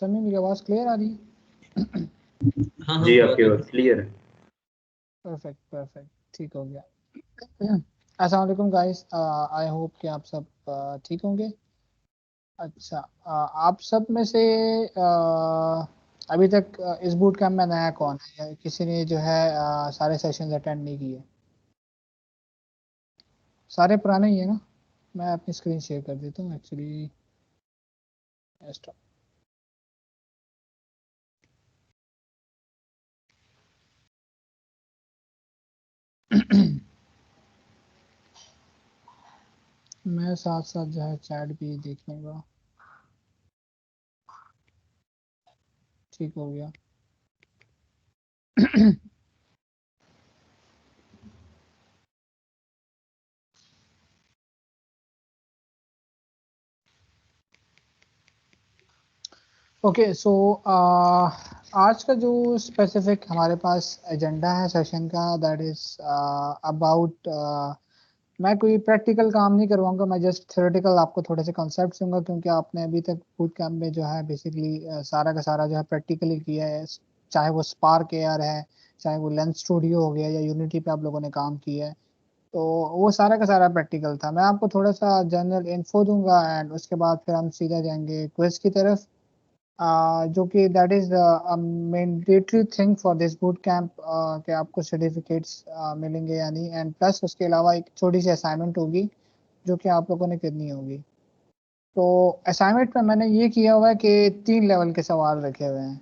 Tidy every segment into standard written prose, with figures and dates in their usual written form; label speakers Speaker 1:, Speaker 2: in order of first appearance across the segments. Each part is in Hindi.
Speaker 1: तमी मेरी आवाज क्लियर आ रही है?
Speaker 2: हाँ जी, आपकी आवाज क्लियर है।
Speaker 1: परफेक्ट, ठीक हो गया। अस्सलाम वालेकुम गाइस, आई होप कि आप सब ठीक होंगे। अच्छा, आप सब में से अभी तक इस बूट कैंप में नया कौन है, या किसी ने जो है सारे सेशंस अटेंड नहीं किए? सारे पुराने ही है ना? मैं अपनी स्क्रीन शेयर कर देता हूँ एक्चुअली। मैं साथ साथ जो है चैट भी देख लूँगा। ठीक हो गया। ओके, सो आज का जो स्पेसिफिक हमारे पास एजेंडा है सेशन का, दैट इज अबाउट, मैं कोई प्रैक्टिकल काम नहीं करवाऊंगा, मैं जस्ट थ्योरेटिकल आपको थोड़े से कॉन्सेप्ट दूंगा, क्योंकि आपने अभी तक बूट कैंप में जो है बेसिकली सारा का सारा जो है प्रैक्टिकली किया है। चाहे वो स्पार्क एआर है, चाहे वो लेंस स्टूडियो हो गया, या यूनिटी पे आप लोगों ने काम किया है, तो वो सारा का सारा प्रैक्टिकल था। मैं आपको थोड़ा सा जनरल इन्फो दूंगा एंड उसके बाद फिर हम सीधा जाएंगे क्विज की तरफ, जो कि that is mandatory thing for this boot camp, कि आपको सर्टिफिकेट्स मिलेंगे या नहीं, एंड प्लस उसके अलावा एक छोटी सी असाइनमेंट होगी जो कि आप लोगों ने करनी होगी। तो असाइनमेंट में मैंने ये किया हुआ है कि 3 लेवल के सवाल रखे हुए हैं,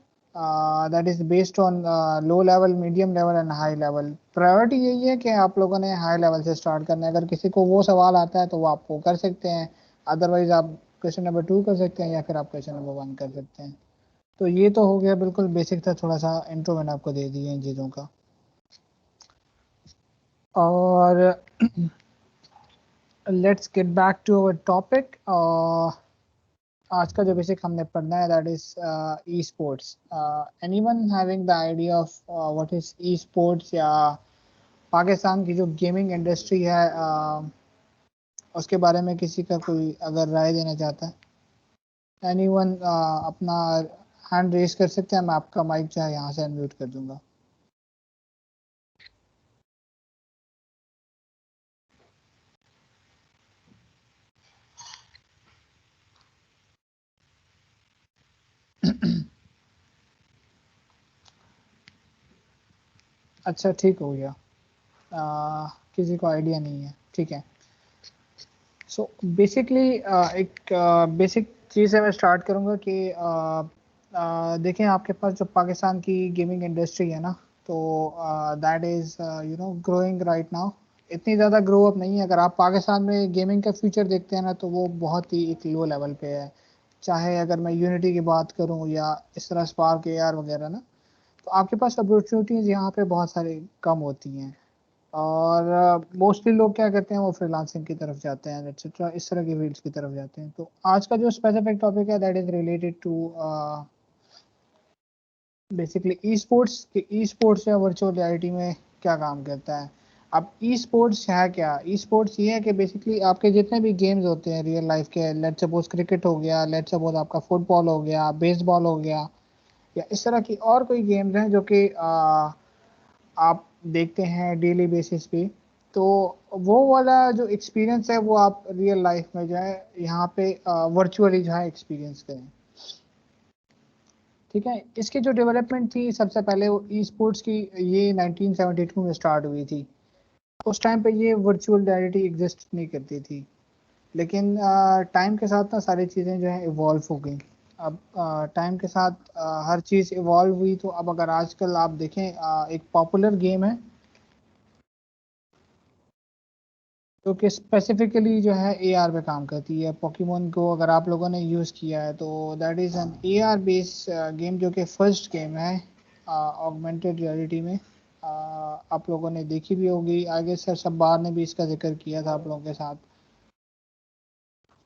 Speaker 1: that is based on low level, medium level and high level. Priority यही है कि आप लोगों ने हाई लेवल से स्टार्ट करना है। अगर किसी को वो सवाल आता है तो वो आप वो कर सकते हैं, अदरवाइज आप क्वेश्चन नंबर 2 कर सकते हैं, या फिर आप क्वेश्चन नंबर 1 कर सकते हैं। तो ये तो हो गया, बिल्कुल बेसिक था, थोड़ा सा इंट्रो मैंने आपको दे दिया इन चीज़ों का। और let's get back to our topic. आज का जो बेसिक हमने पढ़ना है that is esports. Anyone having the idea of what is esports, या पाकिस्तान की जो गेमिंग इंडस्ट्री है उसके बारे में किसी का कोई अगर राय देना चाहता है? एनीवन अपना हैंड रेज कर सकते हैं, मैं आपका माइक जो है यहाँ से अनम्यूट कर दूंगा। अच्छा, ठीक हो गया। किसी को आइडिया नहीं है, ठीक है। सो बेसिकली एक बेसिक चीज़ है, मैं स्टार्ट करूँगा कि देखें आपके पास जो पाकिस्तान की गेमिंग इंडस्ट्री है ना, तो that is you know growing right now. इतनी ज़्यादा ग्रो अप नहीं है। अगर आप पाकिस्तान में गेमिंग का फ्यूचर देखते हैं ना, तो वो बहुत ही एक लो लेवल पे है। चाहे अगर मैं यूनिटी की बात करूँ या इस तरह स्पार्क एआर वगैरह ना, तो आपके पास अपॉर्चुनिटीज़ यहाँ पे बहुत सारी कम होती हैं। और मोस्टली लोग क्या करते हैं, वो फ्रीलांसिंग की तरफ जाते हैं एक्सेट्रा, इस तरह की फील्ड्स की तरफ जाते हैं। तो आज का जो स्पेसिफिक टॉपिक है that is related to basically esports, कि ई स्पोर्ट्स या वर्चुअल रियलिटी में क्या काम करता है। अब ई स्पोर्ट्स है क्या? ई स्पोर्ट्स ये है कि बेसिकली आपके जितने भी गेम्स होते हैं रियल लाइफ के, लेट्स सपोज क्रिकेट हो गया, लेट्स सपोज आपका फुटबॉल हो गया, बेसबॉल हो गया, या इस तरह की और कोई गेम्स हैं जो कि आप देखते हैं डेली बेसिस पे, तो वो वाला जो एक्सपीरियंस है वो आप रियल लाइफ में जो है यहाँ पे वर्चुअली जो है एक्सपीरियंस करें। ठीक है, इसकी जो डेवलपमेंट थी सबसे पहले वो ई स्पोर्ट्स की, ये 1972 में स्टार्ट हुई थी। उस टाइम पे ये वर्चुअल रियलिटी एग्जिस्ट नहीं करती थी, लेकिन टाइम के साथ ना सारी चीज़ें जो है इवॉल्व हो गई। अब टाइम के साथ हर चीज़ इवॉल्व हुई, तो अब अगर आजकल आप देखें एक पॉपुलर गेम है जो कि स्पेसिफिकली जो है एआर पे काम करती है, पोकेमोन को अगर आप लोगों ने यूज़ किया है तो that is an AR based game, जो कि फर्स्ट गेम है ऑगमेंटेड रियलिटी में। आप लोगों ने देखी भी होगी, आगे सर शब्बार ने भी इसका जिक्र किया था आप लोगों के साथ।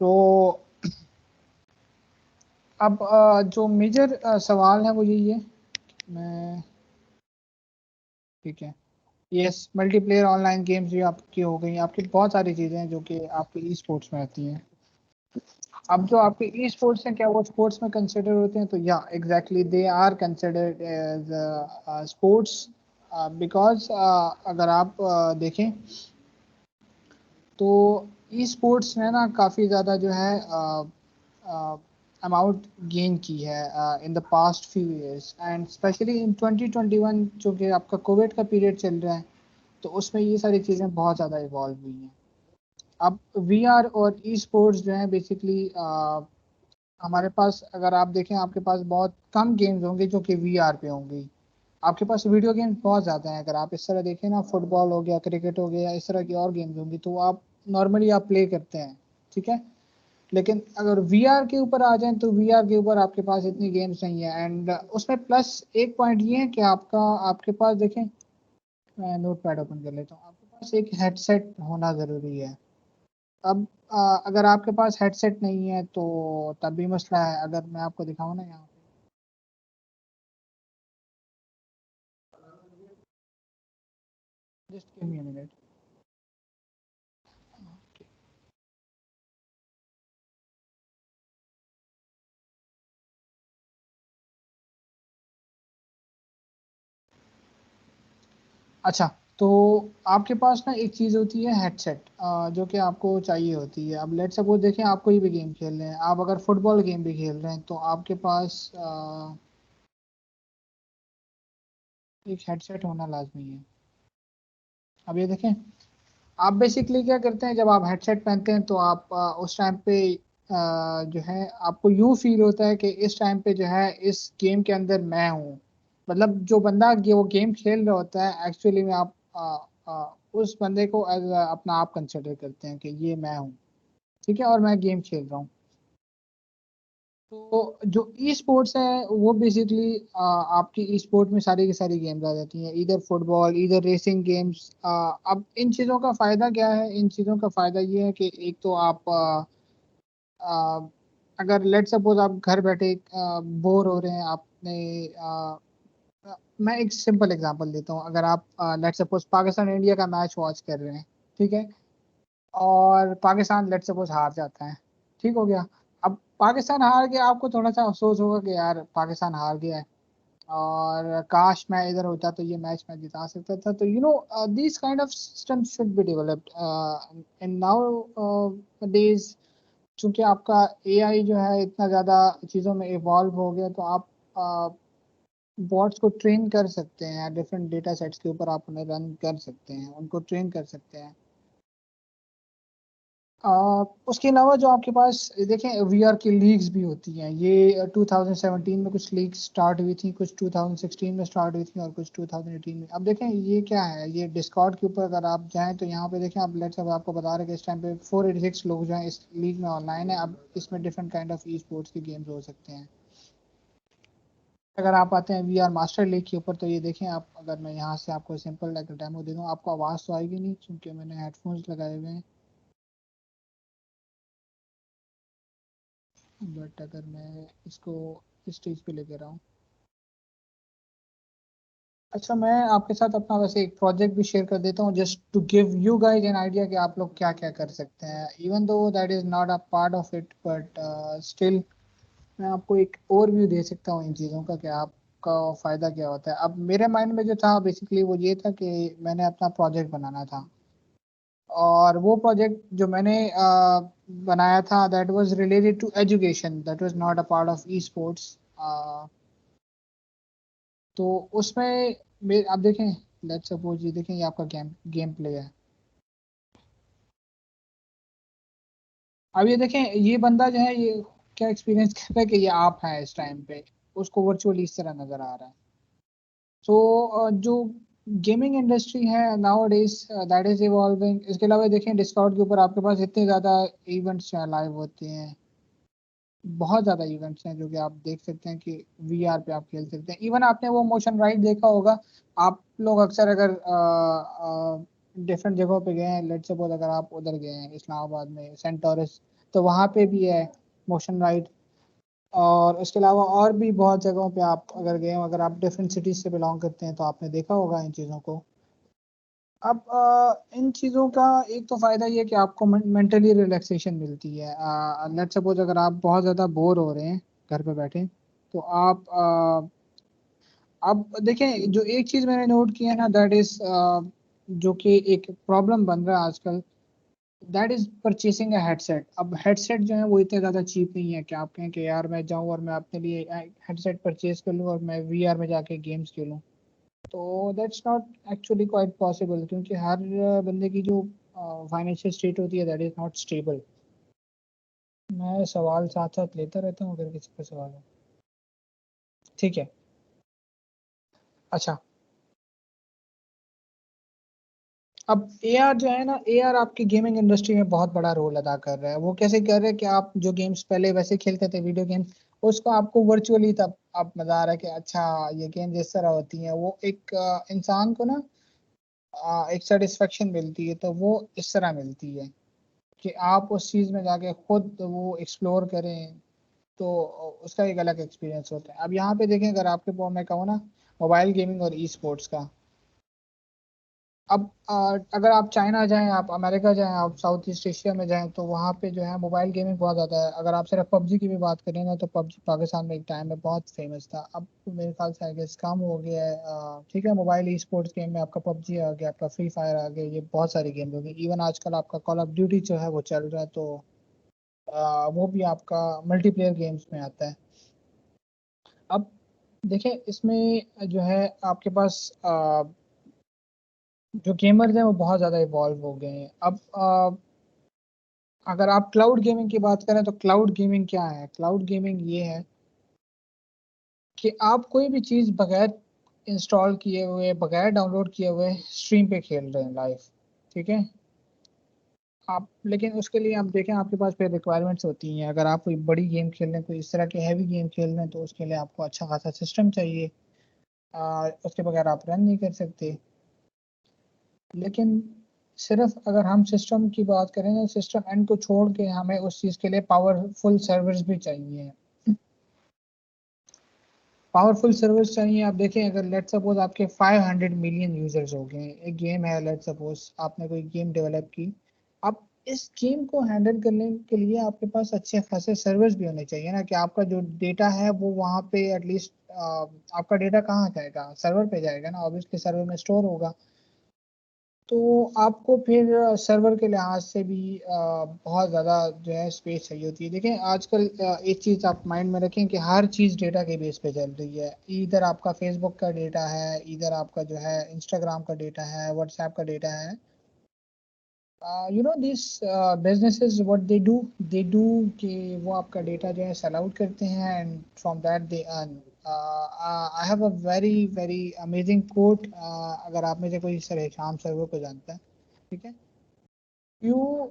Speaker 1: तो अब जो मेजर सवाल है वो यही है, मैं ठीक है, यस, मल्टीप्लेयर ऑनलाइन गेम्स भी आपकी हो गई, आपकी बहुत सारी चीज़ें हैं जो कि आपके ई स्पोर्ट्स में आती हैं। अब जो आपके ई स्पोर्ट्स हैं क्या वो स्पोर्ट्स में कंसिडर होते हैं? तो या exactly they are considered as sports, because अगर आप देखें तो ई स्पोर्ट्स ने ना काफ़ी ज़्यादा जो है अमाउंट गेन की है in the past few years, and specially in 2021 जो कि आपका कोविड का पीरियड चल रहा है, तो उसमें ये सारी चीज़ें बहुत ज़्यादा इवॉल्व हुई हैं। अब वी आर और ई स्पोर्ट्स जो है बेसिकली हमारे पास अगर आप देखें आपके पास बहुत कम गेम्स होंगे जो कि वी आर पे होंगे। आपके पास वीडियो गेम्स बहुत ज़्यादा हैं, अगर आप इस तरह देखें ना, फुटबॉल हो गया, क्रिकेट हो गया, इस तरह की और गेम्स होंगी तो आप नॉर्मली आप प्ले करते हैं, ठीक है। लेकिन अगर वीआर के ऊपर आ जाएं तो वीआर के ऊपर आपके पास इतनी गेम्स नहीं है, एंड उसमें प्लस एक पॉइंट ये है कि आपके पास देखें, मैं नोट पैड ओपन कर लेता हूँ, आपके पास एक हेडसेट होना ज़रूरी है। अब अगर आपके पास हेडसेट नहीं है तो तब भी मसला है। अगर मैं आपको दिखाऊँ ना यहाँ पे, just give me a minute. अच्छा, तो आपके पास ना एक चीज़ होती है हेडसेट, जो कि आपको चाहिए होती है। अब लेट सपोज देखें आप कोई भी गेम खेल रहे हैं, आप अगर फुटबॉल गेम भी खेल रहे हैं तो आपके पास एक हेडसेट होना लाजमी है। अब ये देखें, आप बेसिकली क्या करते हैं जब आप हेडसेट पहनते हैं तो आप उस टाइम पे जो है आपको यूँ फील होता है कि इस टाइम पे जो है इस गेम के अंदर मैं हूँ। मतलब जो बंदा वो गेम खेल रहा होता है एक्चुअली में आप उस बंदे को एज अपना आप कंसिडर करते हैं कि ये मैं हूँ, ठीक है, और मैं गेम खेल रहा हूँ। तो जो ई स्पोर्ट्स है वो बेसिकली आपकी ई स्पोर्ट में सारी की सारी गेम्स आ जाती हैं, इधर फुटबॉल इधर रेसिंग गेम्स। अब इन चीज़ों का फ़ायदा क्या है? इन चीज़ों का फ़ायदा ये है कि एक तो आप आ, अगर लेट सपोज आप घर बैठे बोर हो रहे हैं, आपने मैं एक सिंपल एग्जांपल देता हूँ। अगर आप लेट सपोज पाकिस्तान इंडिया का मैच वॉच कर रहे हैं, ठीक है, और पाकिस्तान लेट सपोज हार जाता है, ठीक हो गया। अब पाकिस्तान हार गया, आपको थोड़ा सा अफसोस होगा कि यार पाकिस्तान हार गया है और काश मैं इधर होता तो ये मैच मैं जिता सकता था। तो these kind of system should be developed in now days. चूंकि आपका एआई जो है इतना ज़्यादा चीज़ों में इवॉल्व हो गया, तो आप बॉट्स को ट्रेन कर सकते हैं, डिफरेंट डेटा सेट्स के ऊपर आप उन्हें रन कर सकते हैं, उनको ट्रेन कर सकते हैं। उसके अलावा जो आपके पास देखें वीआर की लीग्स भी होती हैं। ये 2017 में कुछ लीग स्टार्ट हुई थी, कुछ 2016 में स्टार्ट हुई थी और कुछ 2018 में। अब देखें ये क्या है, ये डिस्कॉर्ड के ऊपर अगर आप जाएं तो यहाँ पे देखें, अब लेट्स अब आपको बता रहे हैं कि इस टाइम पे 486 लोग जो हैं इस लीग में ऑनलाइन है। अब इसमें different kind of e sports के गेम्स हो सकते हैं। अगर आप आते हैं वी आर मास्टर लीग के ऊपर तो ये देखें आप, अगर मैं यहाँ से आपको सिंपल एक डेमो दे दूँ, आपको आवाज़ तो आएगी नहीं क्योंकि मैंने हेडफोन्स लगाए हुए हैं, बट अगर मैं इसको इस स्टेज पे लेके रहा हूँ। अच्छा, मैं आपके साथ अपना वैसे एक प्रोजेक्ट भी शेयर कर देता हूँ just to give you guys an idea कि आप लोग क्या क्या कर सकते हैं, even though that is not a part of it, but still मैं आपको एक ओवरव्यू दे सकता हूँ इन चीज़ों का कि आपका फ़ायदा क्या होता है। अब मेरे माइंड में जो था बेसिकली वो ये था कि मैंने अपना प्रोजेक्ट बनाना था, और वो प्रोजेक्ट जो मैंने बनाया था that was related to education, that was not a part of esports. तो उसमें आप देखें, लेट्स सपोज ये देखें, ये आपका गेम गेम प्ले है। अब ये देखें ये बंदा जो है ये क्या एक्सपीरियंस कर रहा है कि ये आप है इस टाइम पे, उसको वर्चुअली इस तरह नजर आ रहा है। सो जो गेमिंग इंडस्ट्री है now days that is evolving. इसके अलावा देखें डिस्कॉर्ड के ऊपर आपके पास इतने ज़्यादा इवेंट्स लाइव होते हैं, बहुत ज़्यादा इवेंट्स हैं जो कि आप देख सकते हैं कि वीआर पे आप खेल सकते हैं। इवन आपने वो मोशन राइड देखा होगा, आप लोग अक्सर अगर डिफरेंट जगहों पे गए हैं, लेट्स सपोज अगर आप उधर गए हैं इस्लामाबाद में सेंटोरस, तो वहाँ पे भी है मोशन राइड। और उसके अलावा और भी बहुत जगहों पे आप अगर गए हो, अगर आप डिफरेंट सिटीज से बिलोंग करते हैं तो आपने देखा होगा इन चीज़ों को। अब इन चीज़ों का एक तो फ़ायदा ये है कि आपको मेंटली रिलैक्सेशन मिलती है। लेट्स सपोज अगर आप बहुत ज़्यादा बोर हो रहे हैं घर पे बैठे, तो आप अब देखें, जो एक चीज़ मैंने नोट किया है ना, दैट इज़ जो कि एक प्रॉब्लम बन रहा है आजकल, that is purchasing a headset. अब हेडसेट जो है वो इतने ज़्यादा चीप नहीं है कि आप कहें कि यार मैं जाऊँ और मैं अपने लिए हेडसेट परचेज कर लूँ और मैं वीआर में जाके गेम्स खेलूँ। तो that's not actually quite possible, क्योंकि हर बंदे की जो फाइनेंशियल स्टेट होती है दैट इज़ नॉट स्टेबल। मैं सवाल साथ साथ लेता रहता हूँ अगर किसी का सवाल हो। ठीक है। अच्छा, अब एआर जो है ना, एआर आपकी गेमिंग इंडस्ट्री में बहुत बड़ा रोल अदा कर रहा है। वो कैसे कर रहा है कि आप जो गेम्स पहले वैसे खेलते थे वीडियो गेम्स, उसको आपको वर्चुअली तब आप मजा आ रहा है कि अच्छा ये गेम जिस तरह होती है, वो एक इंसान को ना एक सेटिस्फेक्शन मिलती है, तो वो इस तरह मिलती है कि आप उस चीज में जाके खुद वो एक्सप्लोर करें, तो उसका एक अलग एक्सपीरियंस होता है। अब यहाँ पे देखें, अगर आपके पास मैं कहूँ ना मोबाइल गेमिंग और ई स्पोर्ट्स का, अब अगर आप चाइना जाएं, आप अमेरिका जाएं, आप साउथ ईस्ट एशिया में जाएं, तो वहाँ पे जो है मोबाइल गेमिंग बहुत ज़्यादा है। अगर आप सिर्फ पबजी की भी बात करें ना, तो पबजी पाकिस्तान में एक टाइम में बहुत फेमस था। अब तो मेरे ख्याल से आगे कम हो गया है। ठीक है, मोबाइल ई स्पोर्ट्स गेम में आपका पबजी आ गया, आपका फ्री फायर आ गया, ये बहुत सारी गेम हो गई। इवन आजकल आपका कॉल ऑफ ड्यूटी जो है वो चल रहा है, तो वो भी आपका मल्टीप्लेयर गेम्स में आता है। अब देखें, इसमें जो है आपके पास जो गेमर्स हैं वो बहुत ज़्यादा इवॉल्व हो गए हैं। अब अगर आप क्लाउड गेमिंग की बात करें, तो क्लाउड गेमिंग क्या है? क्लाउड गेमिंग ये है कि आप कोई भी चीज़ बगैर इंस्टॉल किए हुए, बगैर डाउनलोड किए हुए स्ट्रीम पे खेल रहे हैं लाइव। ठीक है। आप लेकिन उसके लिए आप देखें, आपके पास फिर रिक्वायरमेंट्स होती हैं। अगर आप कोई बड़ी गेम खेल रहे हैं, कोई इस तरह के हैवी गेम खेल रहे हैं, तो उसके लिए आपको अच्छा खासा सिस्टम चाहिए। उसके बगैर आप रन नहीं कर सकते। लेकिन सिर्फ अगर हम सिस्टम की बात करें ना, सिस्टम एंड को छोड़ के हमें उस चीज़ के लिए पावरफुल सर्वर्स भी चाहिए। पावरफुल सर्वर्स चाहिए। आप देखें, अगर लेट सपोज आपके 500 मिलियन यूजर्स हो गए, एक गेम है, लेट सपोज आपने कोई गेम डेवलप की, अब इस गेम को हैंडल करने के लिए आपके पास अच्छे खासे सर्वर्स भी होने चाहिए ना, कि आपका जो डेटा है वो वहाँ पे एटलीस्ट, आपका डेटा कहाँ जाएगा? सर्वर पे जाएगा ना, ऑब्वियसली सर्वर में स्टोर होगा। तो आपको फिर सर्वर के लिहाज से भी बहुत ज़्यादा जो है स्पेस चाहिए होती है। देखें, आजकल एक चीज़ आप माइंड में रखें कि हर चीज़ डेटा के बेस पे चल रही है। इधर आपका फेसबुक का डेटा है, इधर आपका जो है इंस्टाग्राम का डेटा है, व्हाट्सएप का डेटा है। You know this businesses what they do कि वो आपका डेटा जो है सेल आउट करते हैं, and from that they earn. I have a very very amazing quote, अगर आप में से कोई सर शाम सर्वर को जानता है, ठीक है, you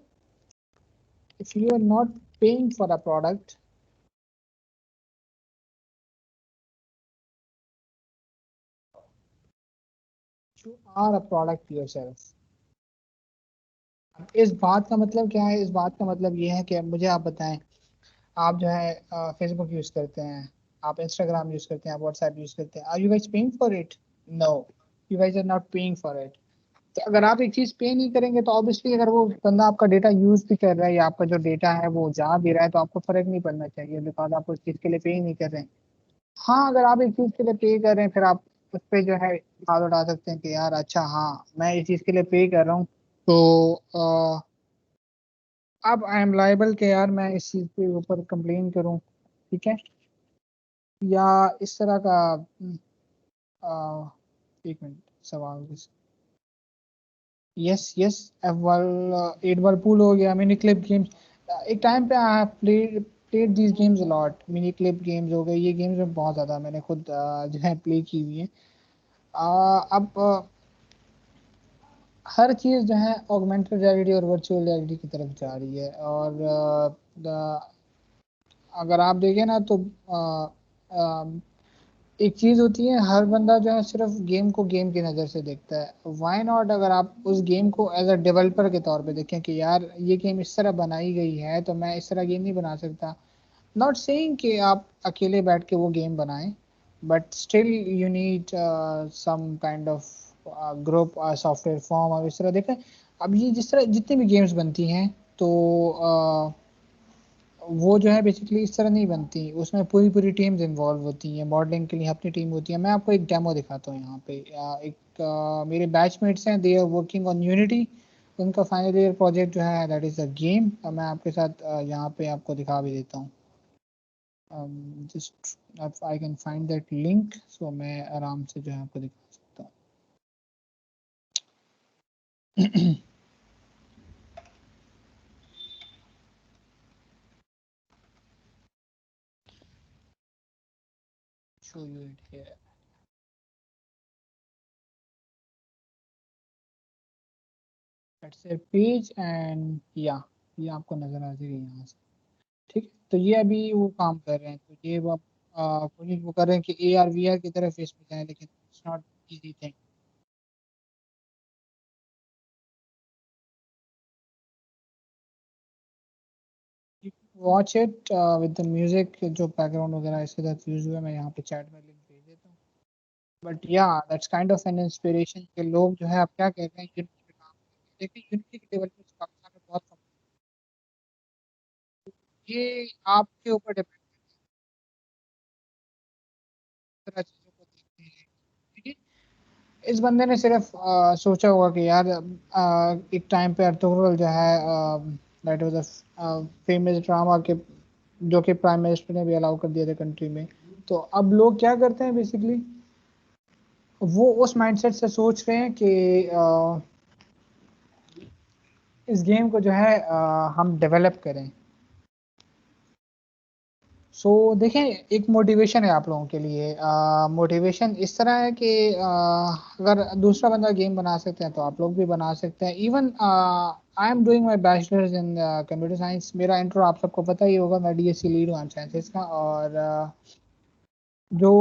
Speaker 1: if you are not paying for a product, you are a product yourself। इस बात का मतलब क्या है? इस बात का मतलब ये है कि मुझे आप बताएं, आप जो है फेसबुक यूज करते हैं, आप इंस्टाग्राम यूज करते हैं, आप व्हाट्सएप यूज करते हैं, are you guys paying for it? No, you guys are not paying for it. तो अगर आप एक चीज पे नहीं करेंगे, तो ऑब्वियसली अगर वो बंदा आपका डेटा यूज भी कर रहा है, या आपका जो डेटा है वो जा भी रहा है, तो आपको फर्क नहीं पड़ना चाहिए, बिकॉज आप उस चीज के लिए पे ही नहीं कर रहे हैं। हाँ, अगर आप एक चीज के लिए पे कर रहे हैं, फिर आप उस पे जो है बात उठा सकते हैं कि यार अच्छा हाँ, मैं इस चीज के लिए पे कर रहा हूँ, तो अब आई एम लाइबल के यार मैं इस चीज के ऊपर कंप्लेन करूँ। ठीक है, या इस तरह का एक मिनट, सवाल यस यस, एट वर्लपूल हो गया, मिनी क्लिप गेम्स। एक टाइम पे I played these games a lot. Mini clip games हो गए, ये गेम्स में बहुत ज़्यादा मैंने खुद जो है प्ले की हुई है। अब हर चीज़ जो है ऑगमेंटेड रियलिटी और वर्चुअल रियलिटी की तरफ जा रही है। और अगर आप देखें ना, तो एक चीज़ होती है, हर बंदा जो है सिर्फ गेम को गेम की नज़र से देखता है। वाई नॉट अगर आप उस गेम को एज अ डेवलपर के तौर पे देखें कि यार ये गेम इस तरह बनाई गई है, तो मैं इस तरह गेम नहीं बना सकता। नॉट सेइंग कि आप अकेले बैठ के वो गेम बनाएं, but still you need some kind of group software form और इस तरह देखें। अब ये जिस तरह जितनी भी गेम्स बनती हैं तो वो जो है बेसिकली इस तरह नहीं बनती, उसमें पूरी पूरी टीम्स इन्वॉल्व होती हैं। मॉडलिंग के लिए अपनी टीम होती है। मैं आपको एक डेमो दिखाता हूँ यहाँ पे। मेरे बैचमेट्स हैं, they are working on Unity. उनका फाइनल ईयर प्रोजेक्ट जो है दैट इज अ गेम। मैं आपके साथ यहाँ पे आपको दिखा भी देता हूँ। Just I can find that link, so मैं आराम से जो है आपको दिखा सकता हूँ। show you it here. Let's say page and yeah, ये आपको नजर आ जाएगी यहाँ से। ठीक है, तो ये अभी वो काम कर रहे हैं, तो ये वो कोशिश वो कर रहे हैं कि AR VR की तरफ इस पे जाए, लेकिन it's not easy thing. Watch it with the music, जो बैकग्राउंड वगैरह इसके साथ यूज हुआ है, मैं यहाँ पे चैट में लिंक भेज देता हूँ। बट या that's kind of an inspiration के लोग जो है अब क्या कहते हैं, यूनिटी पे काम करते हैं। देखिए यूनिटी के डेवलपर्स पाकिस्तान में बहुत कम हैं। ये आपके ऊपर डिपेंड करता है चीज़ों को देखते हैं। ठीक है, इस बंदे ने सिर्फ सोचा होगा कि यार एक टाइम पे अर्तुगरुल जो है that was a famous drama के, जो कि प्राइम मिनिस्टर ने भी अलाउ कर दिया था कंट्री में। तो अब लोग क्या करते हैं बेसिकली, वो उस माइंडसेट से सोच रहे हैं कि इस गेम को जो है हम डेवलप करें। सो देखें, एक मोटिवेशन है आप लोगों के लिए। मोटिवेशन इस तरह है कि अगर दूसरा बंदा गेम बना सकते हैं तो आप लोग भी बना सकते हैं। Even I am doing my bachelors in computer science. मेरा इंट्रो आप सबको पता ही होगा, मैं DSc लीड हूँ साइंसेस का। और जो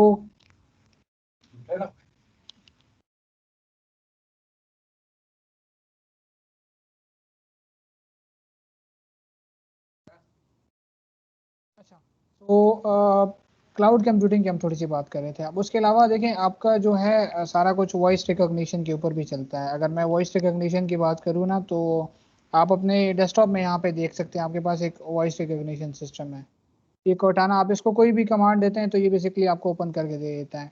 Speaker 1: अच्छा, तो क्लाउड कंप्यूटिंग की हम थोड़ी सी बात कर रहे थे। अब उसके अलावा देखें, आपका जो है सारा कुछ वॉइस रिकॉग्निशन के ऊपर भी चलता है। अगर मैं वॉइस रिकॉग्निशन की बात करूँ ना, तो आप अपने डेस्कटॉप में यहाँ पे देख सकते हैं, आपके पास एक वॉइस रिकॉग्निशन सिस्टम है। ये कोटाना, आप इसको कोई भी कमांड देते हैं तो ये बेसिकली आपको ओपन करके दे देता है।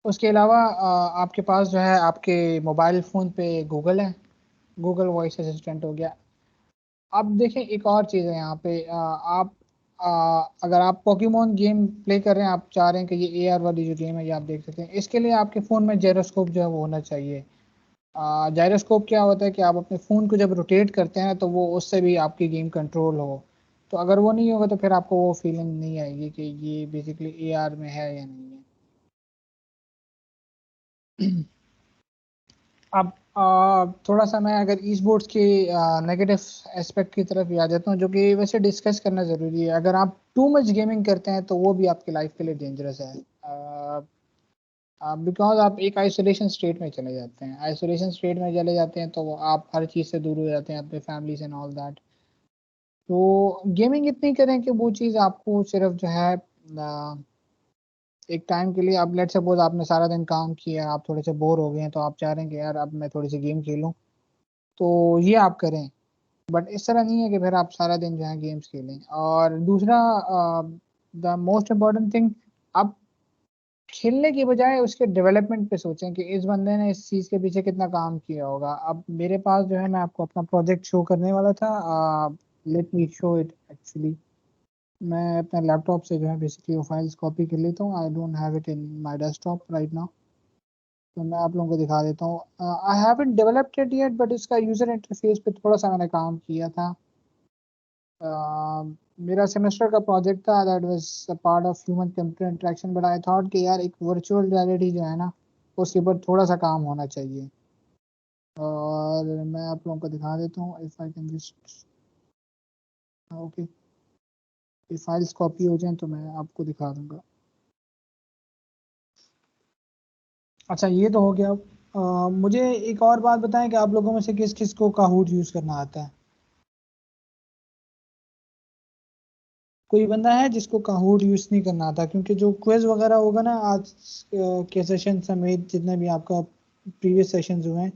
Speaker 1: उसके अलावा आपके पास जो है आपके मोबाइल फ़ोन पे गूगल है, गूगल वॉइस असिस्टेंट हो गया। अब देखें एक और चीज़ है यहाँ पे, आप अगर आप पोकेमोन गेम प्ले कर रहे हैं, आप चाह रहे हैं कि ये AR वाली जो गेम है ये आप देख सकते हैं, इसके लिए आपके फ़ोन में जायरोस्कोप जो है वो होना चाहिए। जायरोस्कोप क्या होता है कि आप अपने फ़ोन को जब रोटेट करते हैं तो वो उससे भी आपकी गेम कंट्रोल हो। तो अगर वो नहीं होगा तो फिर आपको वो फीलिंग नहीं आएगी कि ये बेसिकली AR में है या नहीं है। अब थोड़ा सा मैं अगर ई स्पोर्ट्स के नेगेटिव एस्पेक्ट की तरफ भी आ जाता हूँ, जो कि वैसे डिस्कस करना ज़रूरी है। अगर आप टू मच गेमिंग करते हैं तो वो भी आपकी लाइफ के लिए डेंजरस है। बिकॉज आप एक आइसोलेशन स्टेट में चले जाते हैं। आइसोलेशन स्टेट में चले जाते हैं तो वो आप हर चीज़ से दूर हो जाते हैं, अपने फैमिली से एंड ऑल दैट। तो गेमिंग इतनी करें कि वो चीज़ आपको सिर्फ जो है एक टाइम के लिए, अब लेट सपोज आपने सारा दिन काम किया, आप थोड़े से बोर हो गए हैं, तो आप चाह रहे हैं कि यार अब मैं थोड़ी सी गेम खेलूं, तो ये आप करें। बट इस तरह नहीं है कि फिर आप सारा दिन जो है गेम्स खेलें। और दूसरा, द मोस्ट इम्पॉर्टेंट थिंग, आप खेलने की बजाय उसके डेवलपमेंट पे सोचें कि इस बंदे ने इस चीज़ के पीछे कितना काम किया होगा। अब मेरे पास जो है, मैं आपको अपना प्रोजेक्ट शो करने वाला था। Let me show it actually. मैं अपने लैपटॉप से जो है बेसिकली वो फाइल्स कॉपी कर लेता हूँ। I don't have it in my desktop right now. तो मैं आप लोगों को दिखा देता हूँ। I haven't developed it yet, but इसका यूज़र इंटरफेस पे थोड़ा सा मैंने काम किया था। मेरा सेमेस्टर का प्रोजेक्ट था that was part of human computer interaction, but I thought कि यार एक वर्चुअल रियलिटी जो है ना, उसके ऊपर थोड़ा सा काम होना चाहिए। और मैं आप लोगों को दिखा देता हूँ, if I can just, okay, ये फाइल्स कॉपी हो जाएं तो मैं आपको दिखा दूंगा। अच्छा, ये तो हो गया। मुझे एक और बात बताएं कि आप लोगों में से किस किस को काहूट यूज़ करना आता है। कोई बंदा है जिसको काहूट यूज नहीं करना आता? क्योंकि जो क्विज वगैरह होगा ना आज के सेशन समेत जितने भी आपका प्रीवियस सेशंस हुए हैं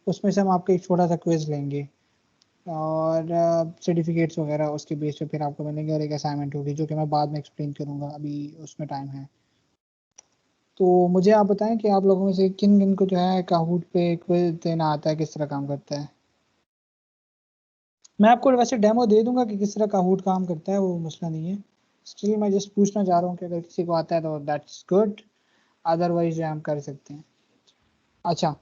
Speaker 1: उसमें से हम आपका एक छोटा सा क्विज लेंगे और सर्टिफिकेट्स वगैरह उसके बेस पे फिर आपको मिलेंगे और एक असाइनमेंट होगी जो कि मैं बाद में एक्सप्लेन करूंगा, अभी उसमें टाइम है। तो मुझे आप बताएं कि आप लोगों में से किन किन को जो है काहूट पे क्विज देना आता है, किस तरह काम करता है। मैं आपको वैसे डेमो दे दूंगा कि किस तरह काहूट काम करता है, वो मसला नहीं है। स्टिल मैं जस्ट पूछना चाह रहा हूँ कि अगर किसी को आता है तो दैट्स गुड, अदरवाइज हम कर सकते हैं। अच्छा,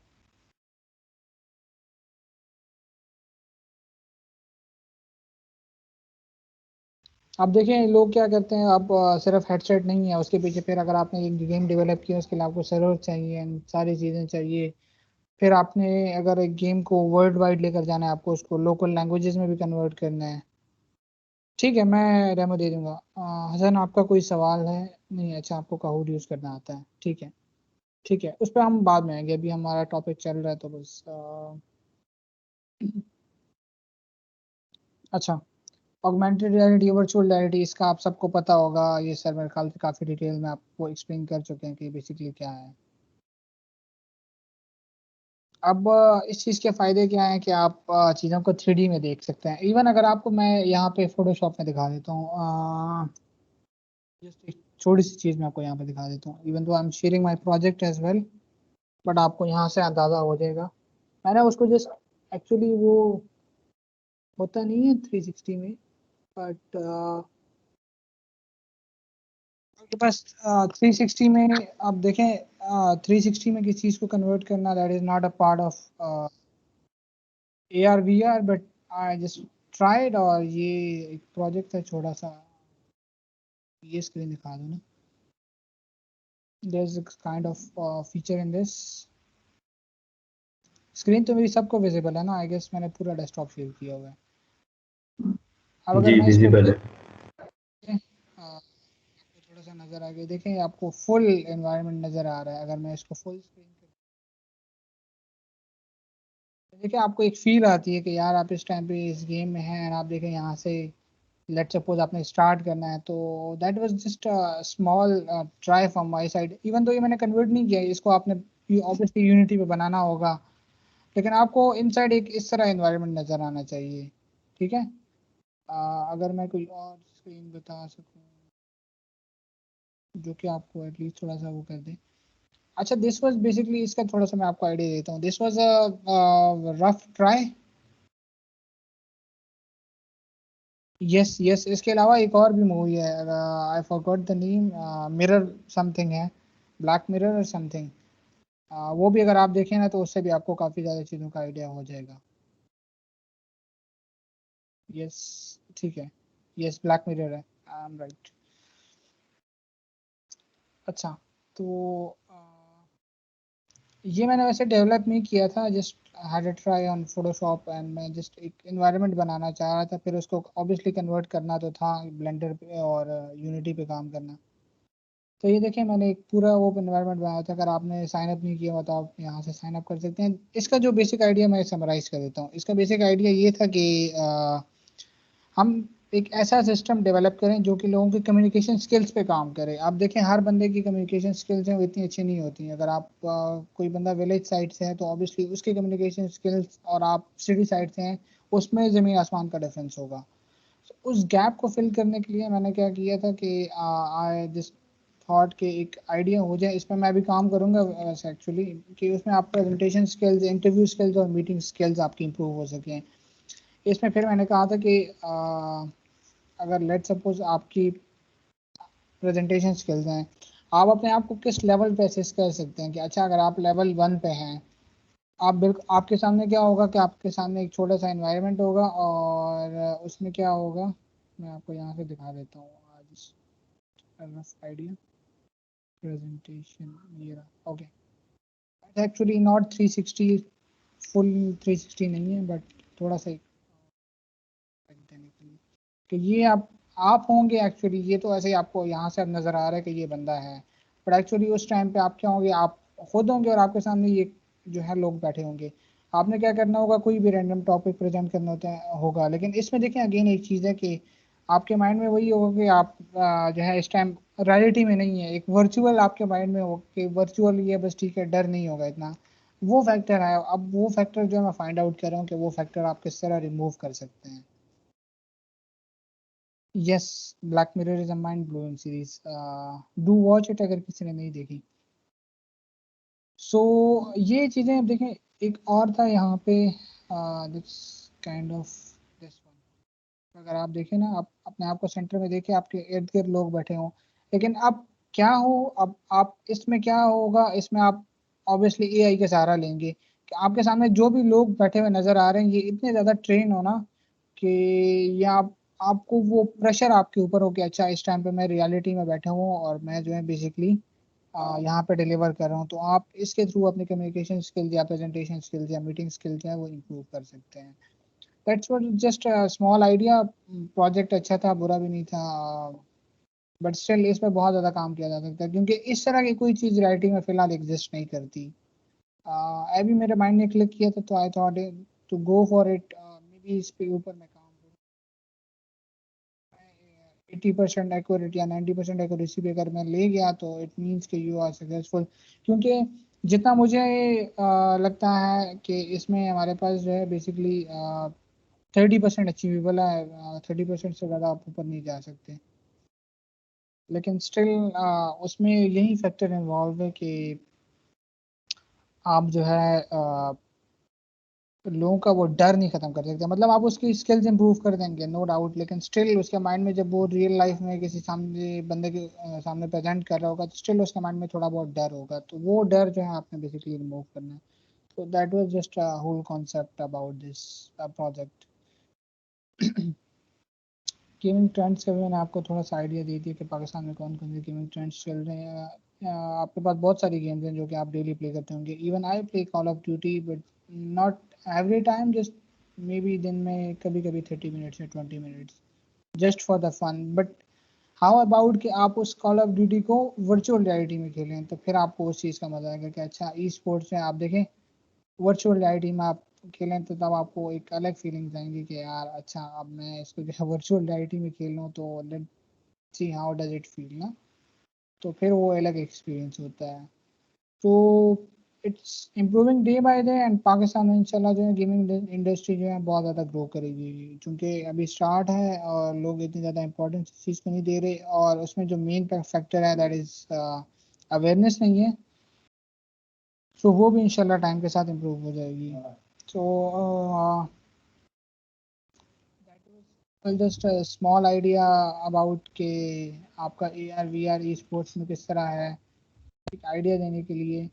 Speaker 1: अब देखें लोग क्या करते हैं, अब सिर्फ हेडसेट नहीं है उसके पीछे, फिर अगर आपने एक गेम डेवलप किया उसके लिए आपको सर्वर चाहिए and सारी चीज़ें चाहिए। फिर आपने अगर एक गेम को वर्ल्ड वाइड लेकर जाना है, आपको उसको लोकल लैंग्वेजेस में भी कन्वर्ट करना है। ठीक है, मैं डेमो दे दूंगा। हसन आपका कोई सवाल है? नहीं, अच्छा आपको काहूट यूज़ करना आता है, ठीक है। ठीक है, उस पर हम बाद में आएंगे, अभी हमारा टॉपिक चल रहा है तो बस अच्छा, ऑगमेंटेड रियलिटी, वर्चुअल रियलिटी, इसका आप सबको पता होगा। ये सर मेरे ख्याल से काफ़ी डिटेल में आपको एक्सप्लेन कर चुके हैं कि बेसिकली क्या है। अब इस चीज़ के फ़ायदे क्या हैं कि आप चीज़ों को 3D में देख सकते हैं। इवन अगर आपको मैं यहाँ पे फोटोशॉप में दिखा देता हूँ, जस्ट एक छोटी सी चीज़ मैं आपको यहाँ पे दिखा देता हूँ, even though I am sharing my project as well, but आपको यहाँ से अंदाज़ा हो जाएगा। मैंने उसको जस्ट एक्चुअली वो होता नहीं है 360 में, बट आपके पास 360 में आप देखें, 360 में किसी चीज़ को कन्वर्ट करना that is not a part of AR VR, but I just tried. और ये एक प्रोजेक्ट है छोटा सा, ये स्क्रीन दिखा दो ना। There is kind of feature in this screen, तो मेरी सबको विजिबल है ना? आई गेस मैंने पूरा डेस्कटॉप शेयर किया हुआ है। अब अगर
Speaker 2: जी
Speaker 1: मैं इसको
Speaker 2: विजिबल है।
Speaker 1: आपको थोड़ा सा नजर आ गया, देखें आपको फुल एनवायरनमेंट नजर आ रहा है। अगर मैं इसको फुल स्क्रीन देखिए आपको एक फील आती है कि यार आप इस टाइम पे इस गेम में हैं, और आप देखें यहाँ से लेट सपोज आपने स्टार्ट करना है, तो that was just small try from my side. Even तो ये मैंने कन्वर्ट नहीं किया, इसको आपने ऑब्वियसली यूनिटी पे बनाना होगा, लेकिन आपको इनसाइड एक इस तरह एनवायरनमेंट नजर आना चाहिए। ठीक है, अगर मैं कोई और स्क्रीन बता सकूं जो कि आपको एटलीस्ट थोड़ा सा वो कर दे। अच्छा, दिस वाज बेसिकली, इसका थोड़ा सा मैं आपको आइडिया देता हूँ। This was a rough try. Yes yes, इसके अलावा एक और भी मूवी है, I forgot the name, mirror something है, ब्लैक मिरर और समथिंग। वो भी अगर आप देखें ना तो उससे भी आपको काफ़ी ज़्यादा चीज़ों का आइडिया हो जाएगा। यस, ठीक है, यस ब्लैक मिरर है, आई एम राइट। अच्छा, तो ये मैंने वैसे डेवलप नहीं किया था, just had a try on Photoshop, and मैं जस्ट एक इन्वायरमेंट बनाना चाह रहा था, फिर उसको ऑब्वियसली कन्वर्ट करना तो था ब्लेंडर पे और यूनिटी पे काम करना। तो ये देखिए मैंने एक पूरा वो एनवायरनमेंट बनाया था। अगर आपने साइन अप नहीं किया हुआ तो आप यहाँ से साइन अप कर सकते हैं। इसका जो बेसिक आइडिया मैं समराइज कर देता हूँ। इसका बेसिक आइडिया ये था कि हम एक ऐसा सिस्टम डेवलप करें जो कि लोगों की कम्युनिकेशन स्किल्स पे काम करे। आप देखें हर बंदे की कम्युनिकेशन स्किल्स हैं वो इतनी अच्छी नहीं होती हैं। अगर आप कोई बंदा विलेज साइड से है तो ऑब्वियसली उसकी कम्युनिकेशन स्किल्स, और आप सिटी साइड से हैं, उसमें ज़मीन आसमान का डिफरेंस होगा। उस गैप को फिल करने के लिए मैंने क्या किया था कि आई जिस थॉट के एक आइडिया हो जाए, इस पर मैं भी काम करूंगा वैसे एक्चुअली, कि उसमें आप प्रेजेंटेशन स्किल्स, इंटरव्यू स्किल्स और मीटिंग स्किल्स आपकी इंप्रूव हो सकें। इसमें फिर मैंने कहा था कि अगर लेट सपोज आपकी प्रेजेंटेशन स्किल्स हैं, आप अपने आप को किस लेवल पे असेस कर सकते हैं कि अच्छा अगर आप लेवल 1 पे हैं, आप बिल्कुल आपके सामने क्या होगा कि आपके सामने एक छोटा सा एनवायरनमेंट होगा, और उसमें क्या होगा मैं आपको यहाँ से दिखा देता हूँ आज रफ आइडिया प्रेजेंटेशन, ये रहा। ओके, एक्चुअली नॉट 360, फुल 360 नहीं है, बट थोड़ा सा देने के लिए कि ये आप होंगे एक्चुअली, ये तो ऐसे ही आपको यहाँ से अब नज़र आ रहा है कि ये बंदा है, बट एक्चुअली उस टाइम पे आप क्या होंगे, आप खुद होंगे और आपके सामने ये जो है लोग बैठे होंगे। आपने क्या करना होगा, कोई भी रैंडम टॉपिक प्रेजेंट करना होता है होगा। लेकिन इसमें देखें अगेन एक चीज़ है कि आपके माइंड में वही होगा कि आप जो है इस टाइम रियलिटी में नहीं है, एक वर्चुअल आपके माइंड में हो कि वर्चुअल ये बस ठीक है, डर नहीं होगा इतना। वो फैक्टर है। अब वो फैक्टर जो मैं फाइंड आउट कर रहा हूँ कि वो फैक्टर आप किस तरह रिमूव कर सकते हैं। Yes, black mirror is a mind blowing series, do watch it अगर किसी ने नहीं देखी। सो ये चीजें अब देखें, एक और था यहाँ पे this kind of this one. अगर आप देखें ना, आप अपने आप को सेंटर में देखें, आपके इर्द गिर्द लोग बैठे हों, लेकिन अब क्या हो, अब आप इसमें क्या होगा, इसमें आप ऑब्वियसली एआई का सहारा लेंगे कि आपके सामने जो भी लोग बैठे हुए नजर आ रहे हैं, ये इतने ज्यादा ट्रेन हो ना कि ये आपको वो प्रेशर आपके ऊपर हो कि अच्छा इस टाइम पे मैं रियलिटी में बैठा हूँ और मैं जो है बेसिकली यहाँ पे डिलीवर कर रहा हूँ। तो आप इसके थ्रू अपनी कम्युनिकेशन स्किल्स या प्रेजेंटेशन स्किल्स या मीटिंग स्किल्स जो है वो इम्प्रूव कर सकते हैं। That's what, just small idea. Project अच्छा था, बुरा भी नहीं था, बट स्टिल इस पे बहुत ज़्यादा काम किया जा सकता है क्योंकि इस तरह की कोई चीज़ राइटिंग में फिलहाल एग्जिस्ट नहीं करती। अभी मेरे माइंड ने क्लिक किया था तो I thought to go for it. Maybe इस पे ऊपर मैं काम करूँ। 80% एक्यूरेट या 90% एक्यूरेसी पे अगर मैं ले गया तो इट मीन्स कि यू आर सक्सेसफुल। क्योंकि जितना मुझे लगता है कि इसमें हमारे पास जो है बेसिकली 30% अचीवेबल है, 30% से ज़्यादा आप ऊपर नहीं जा सकते। लेकिन स्टिल उसमें यही फैक्टर इन्वॉल्व है कि आप जो है लोगों का वो डर नहीं खत्म कर सकते। मतलब आप उसकी स्किल्स इंप्रूव कर देंगे नो डाउट, लेकिन स्टिल उसके माइंड में जब वो रियल लाइफ में किसी सामने बंदे के सामने प्रेजेंट कर रहा होगा तो स्टिल उसके माइंड में थोड़ा बहुत डर होगा। तो वो डर जो है आपने बेसिकली रिमूव करना है। तो that was just a whole concept about this project. Gaming trends का भी मैंने आपको थोड़ा सा आइडिया दे दिया कि पाकिस्तान में कौन कौन से गेमिंग ट्रेंड्स चल रहे हैं। आपके पास बहुत सारी गेम्स हैं जो कि आप डेली प्ले करते होंगे। Even I play Call of Duty but not every time, just maybe दिन में कभी कभी 30 मिनट्स या 20 minutes just for the fun. But how about कि आप उस कॉल ऑफ ड्यूटी को वर्चुअल रियलिटी में खेलें, तो फिर आपको उस चीज़ का मजा आएगा कि अच्छा ई स्पोर्ट्स में आप देखें, वर्चुअल रियलिटी में आप खेलें तो तब आपको एक अलग फीलिंग्स आएंगी कि यार अच्छा अब मैं इसको जो है वर्चुअल रियलिटी में खेल लूँ तो let's see how does it feel ना। तो फिर वो अलग एक्सपीरियंस होता है। तो it's improving day by day and Pakistan में इंशाल्लाह जो है गेमिंग इंडस्ट्री जो है बहुत ज़्यादा ग्रो करेगी क्योंकि अभी स्टार्ट है और लोग इतनी ज़्यादा इंपॉर्टेंस इस चीज़ को नहीं दे रहे। और उसमें जो मेन फैक्टर है दैट इज़ अवेयरनेस नहीं है। सो वो भी इंशाल्लाह टाइम के साथ इम्प्रूव हो जाएगी। So just small idea about के आपका A R V R esports में किस तरह है, एक आइडिया देने के लिए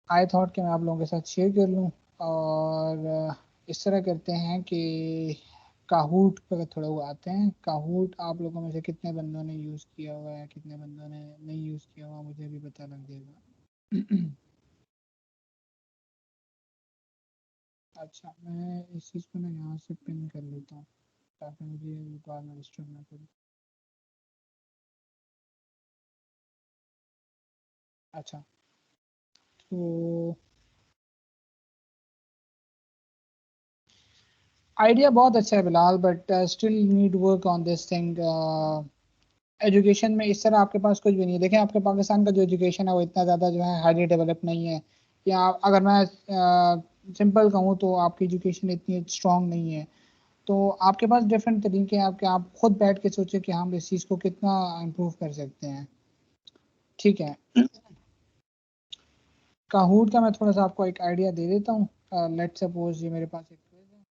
Speaker 1: आई थॉट कि मैं आप लोगों के साथ शेयर कर लूँ। और इस तरह करते हैं कि काहूट पर थोड़ा वो आते हैं। काहूट आप लोगों में से कितने बंदों ने यूज़ किया हुआ है, कितने बंदों ने नहीं यूज़ किया हुआ, मुझे भी पता लग जाएगा। अच्छा, मैं इस चीज़ को ना यहाँ से पिन कर लेता हूँ ताकि मुझे बाद में डिस्टर्ब ना करे। अच्छा, तो आइडिया बहुत अच्छा है Bilal, but still need work on this thing. Education में इस तरह आपके पास कुछ भी नहीं है। देखें, आपके पाकिस्तान का जो एजुकेशन है वो इतना ज़्यादा जो है हाईली डेवलप नहीं है। या अगर मैं सिंपल कहूँ तो आपकी एजुकेशन इतनी स्ट्रांग नहीं है। तो आपके पास डिफरेंट तरीके हैं आपके, आप खुद बैठ के सोचें कि हम इस चीज़ को कितना इम्प्रूव कर सकते हैं। ठीक है, काहूट का मैं थोड़ा सा आपको एक आइडिया दे देता हूँ। लेट सपोज ये मेरे पास एक quiz है,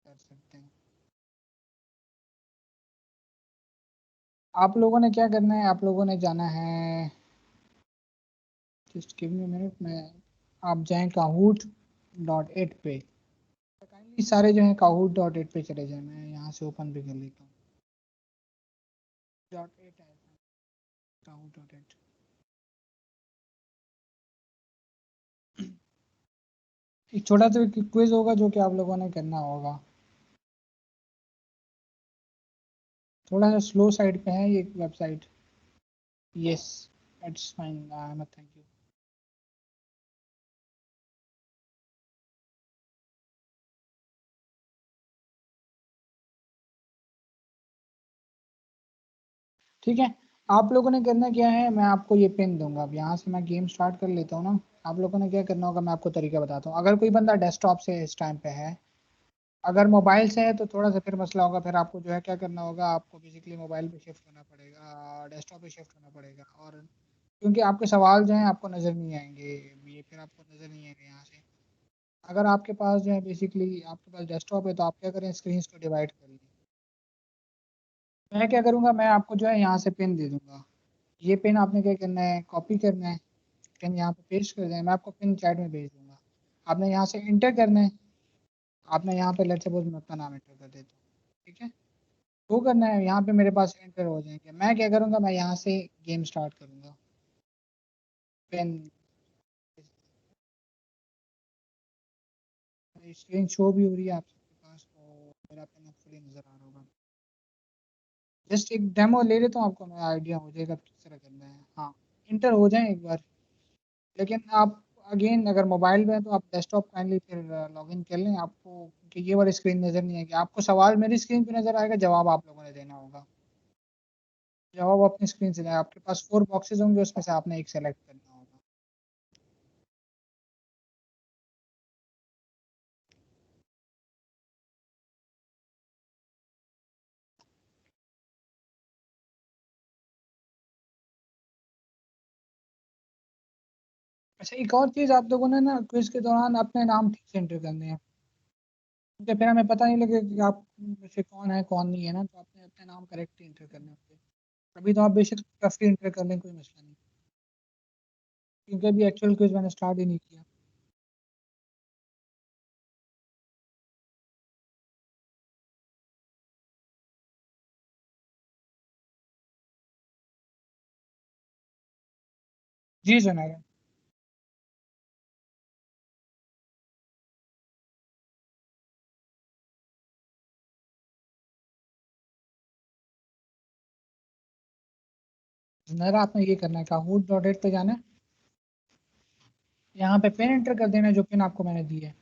Speaker 1: कर सकते हैं। आप लोगों ने क्या करना है, आप लोगों ने जाना है, जस्ट गिव मी मिनट में, आप जाएं kahoot.it पे। काइंडली सारे जो है kahoot.it पे चले जाए, मैं यहाँ से ओपन भी कर लेता हूँ। डॉट एट है, kahoot.it। एक छोटा सा क्विज होगा जो कि आप लोगों ने करना होगा। थोड़ा सा स्लो साइड पे है ये website. Yes, it's fine, thank you. ठीक है। आप लोगों ने करना क्या है, मैं आपको ये पिन दूंगा। अब यहाँ से मैं गेम स्टार्ट कर लेता हूँ ना। आप लोगों ने क्या करना होगा, मैं आपको तरीका बताता हूँ। अगर कोई बंदा डेस्कटॉप से इस टाइम पे है, अगर मोबाइल से है तो थोड़ा सा फिर मसला होगा। फिर आपको जो है क्या करना होगा, आपको बेसिकली मोबाइल पे शिफ्ट होना पड़ेगा, डेस्कटॉप पे शिफ्ट होना पड़ेगा। और क्योंकि आपके सवाल जो हैं आपको नज़र नहीं आएंगे, ये फिर आपको नज़र नहीं आएंगे यहाँ से। अगर आपके पास जो है बेसिकली आपके पास डेस्कटॉप है, तो आप क्या करें, स्क्रीन को डिवाइड कर लें। मैं क्या करूँगा, मैं आपको जो है यहाँ से पिन दे दूंगा। ये पिन आपने क्या करना है, कॉपी करना है, पिन यहाँ पे पेस्ट कर देना है। मैं आपको पिन चैट में भेज दूंगा। आपने यहाँ से इंटर करना है। आपने यहाँ पे लेट्स सपोज मैं अपना नाम इंटर कर देता हूँ। ठीक है। वो करना है, यहाँ पे मेरे पास एंटर हो जाएंगे। मैं क्या करूँगा, मैं यहाँ से गेम स्टार्ट करूँगा। पेन स्क्रीन शो भी हो रही है आप सबके पास, तो मेरा पेन फुली नज़र आ रहा होगा। जस्ट एक डेमो ले लेता हूँ, आपको मैं आइडिया हो जाएगा किस तरह करना है। हाँ, इंटर हो जाए एक बार। लेकिन आप अगेन अगर मोबाइल में है तो आप डेस्कटॉप काइंडली फिर लॉग इन कर लें। आपको कि ये वाली स्क्रीन नज़र नहीं आएगी, आपको सवाल मेरी स्क्रीन पे नज़र आएगा, जवाब आप लोगों ने देना होगा। जवाब अपनी स्क्रीन से देना। आपके पास 4 बॉक्सेस होंगे, उसमें से आपने एक सेलेक्ट करना होगा। अच्छा, एक और चीज़, आप लोगों ने ना क्विज के दौरान अपने नाम ठीक से एंटर करने हैं। क्योंकि फिर हमें पता नहीं लगे कि आप में से कौन है कौन नहीं है ना, तो आपने अपने नाम करेक्ट एंटर करने होते हैं। अभी तो आप बेशक रफली एंटर कर लें, कोई मसला नहीं। क्योंकि अभी एक्चुअल क्विज मैंने स्टार्ट ही नहीं किया। जी सुनाया। मेरा आपने ये करना है, काहूट डॉट एट पे जाना है। यहाँ पे पिन एंटर कर देना है, जो पिन आपको मैंने दी है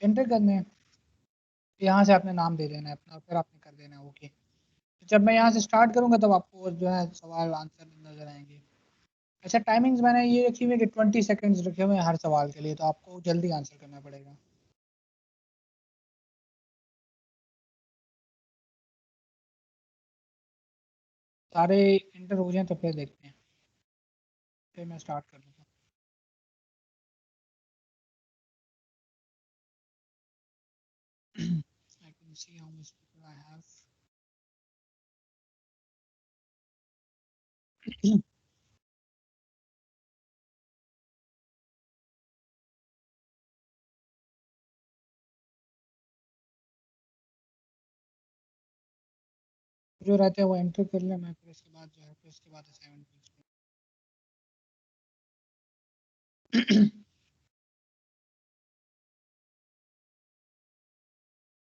Speaker 1: एंटर करने हैं। यहाँ से आपने नाम दे देना है अपना, फिर आपने कर देना है ओके। जब मैं यहाँ से स्टार्ट करूँगा तब आपको जो है सवाल आंसर नजर आएंगे। अच्छा, टाइमिंग्स मैंने ये रखी हुई है कि 20 सेकेंड्स रखे हुए हैं हर सवाल के लिए, तो आपको जल्दी आंसर करना पड़ेगा। सारे इंटर हो जाएं तो फिर देखते हैं, फिर मैं स्टार्ट कर दूँगा। I can see how much people I have. जो रहते हैं वो एंटर कर ले, मैं फिर इसके बाद जो है फिर इसके बाद असाइनमेंट पूछता हूँ।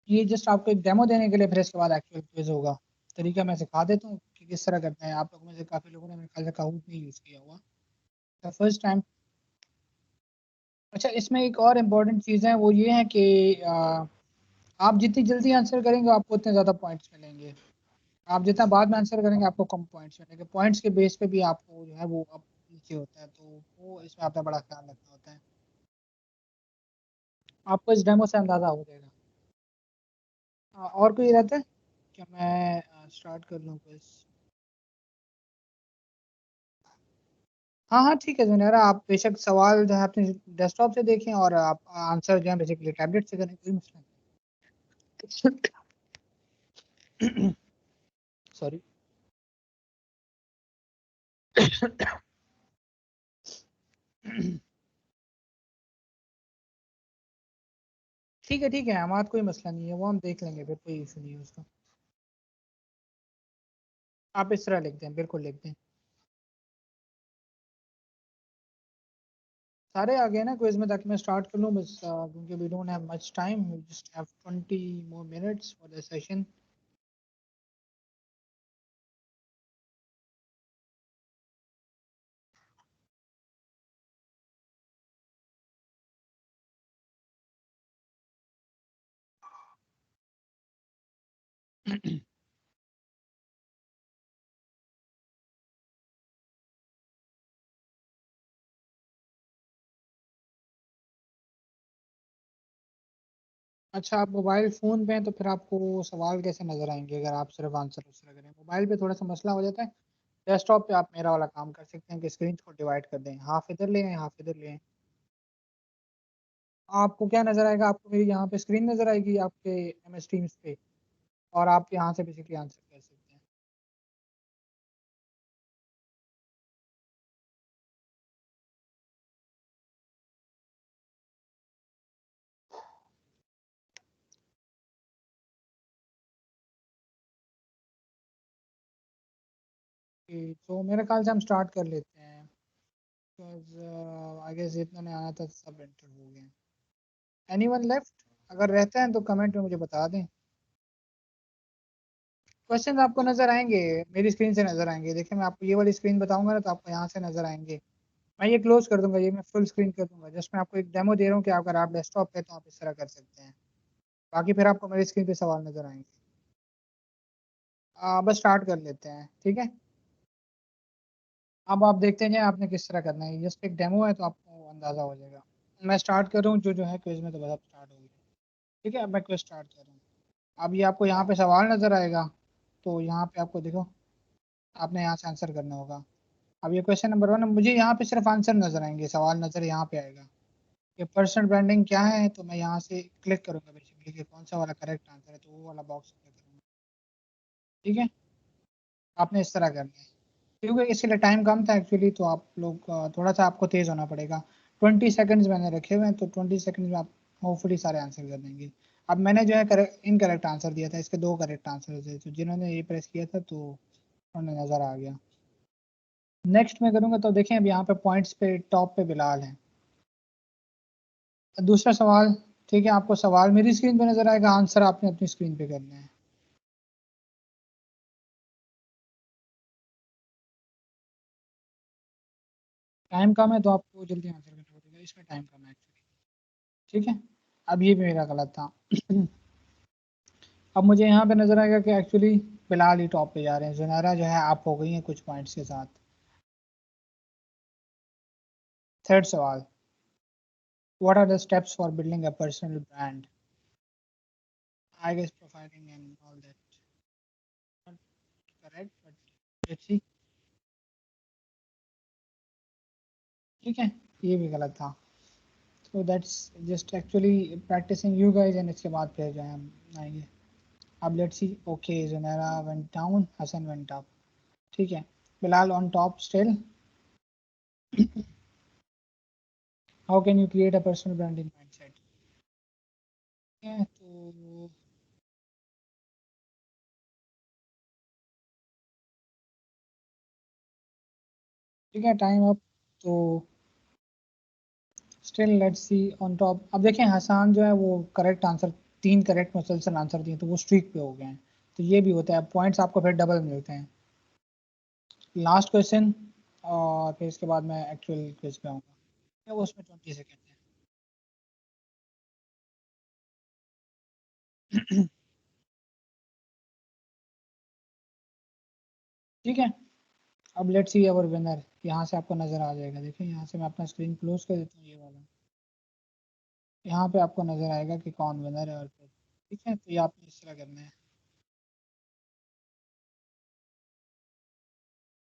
Speaker 1: ये जस्ट आपको एक डेमो देने के लिए, फिर इसके बाद एक्चुअल क्विज होगा। तरीका मैं सिखा देता हूँ कि किस तरह करते हैं। आप लोगों में से काफ़ी लोगों ने मेरे ख्याल से काहूट नहीं यूज़ किया हुआ, तो फर्स्ट टाइम। अच्छा, इसमें एक और इम्पॉर्टेंट चीज़ है, वो ये है कि आप जितनी जल्दी आंसर करेंगे आपको उतने ज़्यादा पॉइंट्स मिलेंगे। आप जितना बाद में आंसर करेंगे आपको कम पॉइंट्स मिलेंगे। पॉइंट्स के बेस पे भी आपको जो है वो अब नीचे होता है, तो वो इसमें आपने बड़ा ख्याल रखना होता है। आपको इस डेमो से अंदाज़ा हो जाएगा। और कोई रहता है कि मैं स्टार्ट कर लूँ बस। हाँ हाँ ठीक है जुनेरा, आप बेशक सवाल जो है अपने डेस्कटॉप से देखें, और आप आंसर जो है बेसिकली टैबलेट से करें, कोई मसला नहीं। सॉरी। ठीक है, हमारा कोई मसला नहीं है, वो हम देख लेंगे, फिर कोई इशू नहीं है उसका। आप इस तरह लिख दें, बिल्कुल लिख दें। सारे आ गए ना क्विज में, ताकि मैं स्टार्ट कर लूँ बस, क्योंकि we don't have much time, we just have 20 more minutes for the session. अच्छा, आप मोबाइल फोन पे हैं तो फिर आपको सवाल कैसे नजर आएंगे अगर आप सिर्फ आंसर उस तरह करें? मोबाइल पे थोड़ा सा मसला हो जाता है। डेस्कटॉप पे आप मेरा वाला काम कर सकते हैं कि स्क्रीन को डिवाइड कर दें, हाफ इधर ले आए हाफ इधर ले आए। आपको क्या नजर आएगा? आपको मेरी यहाँ पे स्क्रीन नजर आएगी आपके MS टीम्स पे, और आप यहाँ से बेसिकली आंसर कर सकते हैं। तो मेरे ख्याल से हम स्टार्ट कर लेते हैं, बिकॉज आई गेस जितना ने आया था सब एंटर हो गए। Anyone left? अगर रहते हैं तो कमेंट में मुझे बता दें। क्वेश्चन आपको नजर आएंगे, मेरी स्क्रीन से नजर आएंगे। देखिए, मैं आपको ये वाली स्क्रीन बताऊंगा ना तो आपको यहाँ से नजर आएंगे। मैं ये क्लोज कर दूंगा, ये मैं फुल स्क्रीन कर दूंगा। जस्ट मैं आपको एक डेमो दे रहा हूँ कि अगर आप डेस्कटॉप पे तो आप इस तरह कर सकते हैं। बाकी फिर आपको मेरी स्क्रीन पे सवाल नजर आएंगे। बस स्टार्ट कर लेते हैं, ठीक है। अब आप देखते हैं आपने किस तरह करना है, जस्ट एक डेमो है तो आपको अंदाजा हो जाएगा। मैं स्टार्ट कर रहा हूँ, जो जो है क्विज में तो बस अब स्टार्ट हो गई। ठीक है, अब मैं क्विज स्टार्ट कर रहा हूँ। अब ये आपको यहाँ पे सवाल नजर आएगा, तो यहाँ पे आपको देखो, आपने यहाँ से आंसर करना होगा। अब ये क्वेश्चन नंबर 1, मुझे यहाँ पे सिर्फ आंसर नजर आएंगे, सवाल नजर यहाँ पे आएगा। ये पर्सनल ब्रांडिंग क्या है, तो मैं यहाँ से क्लिक करूंगा बेसिकली कि कौन सा वाला करेक्ट आंसर है, तो वो वाला बॉक्स क्लिक करूंगा। ठीक है, आपने इस तरह करना है। क्योंकि इसके लिए टाइम कम था एक्चुअली, तो आप लोग थोड़ा सा आपको तेज होना पड़ेगा। 20 सेकंड्स मैंने रखे हुए हैं, तो 20 सेकंड्स में आप होपफुली सारे आंसर कर देंगे। अब मैंने जो है करेक्ट इनकरेक्ट आंसर दिया था, इसके 2 करेक्ट आंसर थे, तो जिन्होंने ये प्रेस किया था तो उन्हें नजर आ गया। नेक्स्ट मैं करूंगा, तो देखें अब यहाँ पे पॉइंट्स पे टॉप पे बिलाल है। दूसरा सवाल, ठीक है, आपको सवाल मेरी स्क्रीन पे नजर आएगा, आंसर आपने अपनी स्क्रीन पे करना है। टाइम कम है तो आपको जल्दी आंसर करना पड़ेगा, इसमें टाइम कम है एक्चुअली। ठीक है, अब ये भी मेरा गलत था। अब मुझे यहाँ पे नजर आएगा कि एक्चुअली बिलाल ही टॉप पे जा रहे हैं, जुनैरा जो है आप हो गई हैं कुछ पॉइंट्स के साथ। थर्ड सवाल, what are the steps for building a personal brand? I guess profiling and all that. Correct, but let's see. ठीक है, ये भी गलत था। तो that's just actually practicing you guys, and इसके बाद फिर जो है हम आएंगे। अब let's see. Okay, Junaira went down, Hasan went up. ठीक है, Bilal on top still. How can you create a personal branding mindset? है तो ठीक है, टाइम अप। तो still let's see on top. अब देखें, हसान जो है वो करेक्ट आंसर, 3 करेक्ट मुसलसल आंसर दिए, तो वो स्ट्रीक पे हो गए हैं। तो ये भी होता है, पॉइंट्स आपको फिर डबल मिलते हैं। लास्ट क्वेश्चन, और फिर इसके बाद मैं एक्चुअल क्विज पे आऊँगा। वो उसमें 20 सेकेंड है। ठीक है, अब लेट्स सी अवर विनर। यहाँ से आपको नजर आ जाएगा, देखिए यहाँ से मैं अपना स्क्रीन क्लोज कर देता हूँ ये वाला। यहाँ पे आपको नजर आएगा कि कौन विनर है, और फिर ठीक है, तो ये आपने इस तरह करना है।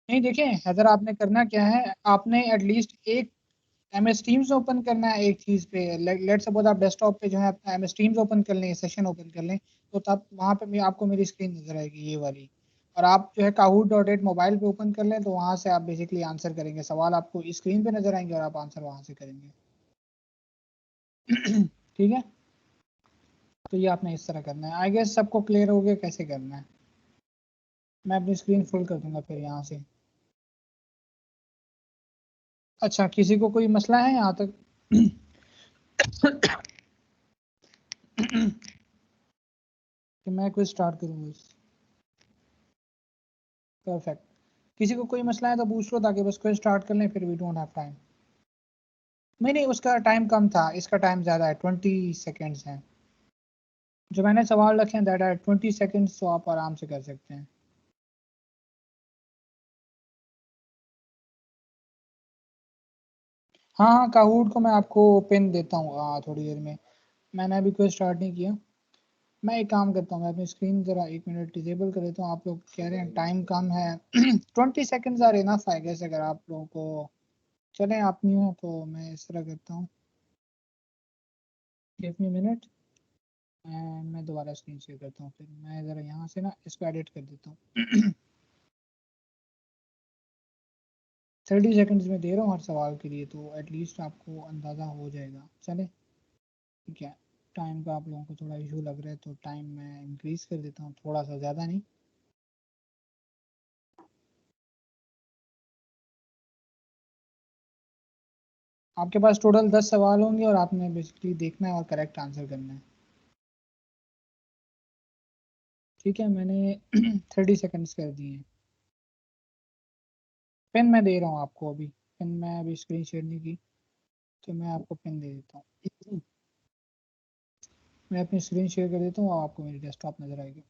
Speaker 1: नहीं, देखें हैदर, आपने करना क्या है, आपने एटलीस्ट एक MS टीम्स ओपन करना है एक चीज पे। लेट सपोज आप डेस्कटॉप पे जो है अपना MS टीम्स ओपन कर लें, सेशन ओपन कर लें, तो तब वहाँ पे आपको मेरी स्क्रीन नजर आएगी ये वाली। और आप जो है kahoot.it मोबाइल पे ओपन कर लें, तो वहाँ से आप बेसिकली आंसर करेंगे, सवाल आपको स्क्रीन पे नजर आएंगे और आप आंसर वहाँ से करेंगे। ठीक है, तो ये आपने इस तरह करना है। आई गेस सबको क्लियर हो गया कैसे करना है। मैं अपनी स्क्रीन फुल कर दूंगा फिर यहाँ से। अच्छा, किसी को कोई मसला है यहाँ तक? कि मैं कुछ स्टार्ट करूँगा? परफेक्ट। किसी को कोई मसला है तो पूछ लो, ताकि बस क्विज स्टार्ट कर लें, फिर वी डोंट हैव टाइम। नहीं नहीं, उसका टाइम कम था, इसका टाइम ज़्यादा है, 20 सेकेंड्स है। जो मैंने सवाल रखे हैं दैट आर 20 सेकेंड्स, तो आप आराम से कर सकते हैं। हाँ हाँ, काहूट को मैं आपको पिन देता हूँ थोड़ी देर में। मैंने अभी कोई स्टार्ट नहीं किया। मैं एक काम करता हूँ, मैं अपनी स्क्रीन ज़रा 1 मिनट डिसेबल कर देता हूँ। आप लोग कह रहे हैं टाइम कम है 20 सेकेंड्स आर इनफ है गैस, अगर आप लोगों को चलें, आप नहीं हो तो मैं इस तरह करता हूँ। गिव मी मिनट, मैं दोबारा स्क्रीन शेयर करता हूँ। फिर मैं ज़रा यहाँ से ना इसको एडिट कर देता हूँ 30 सेकंड्स में दे रहा हूँ हर सवाल के लिए, तो एटलीस्ट आपको अंदाज़ा हो जाएगा। चले ठीक है। टाइम का आप लोगों को थोड़ा इशू लग रहा है तो टाइम मैं इंक्रीज़ कर देता हूँ, थोड़ा सा, ज़्यादा नहीं। आपके पास टोटल 10 सवाल होंगे और आपने बेसिकली देखना है और करेक्ट आंसर करना है। ठीक है, मैंने 30 सेकंड्स कर दिए हैं। पेन मैं दे रहा हूँ आपको अभी। पेन मैं अभी स्क्रीन शेयर नहीं की, तो मैं आपको पेन दे देता हूँ। मैं अपनी स्क्रीन शेयर कर देता हूँ और आपको मेरी डेस्कटॉप नज़र आएगी।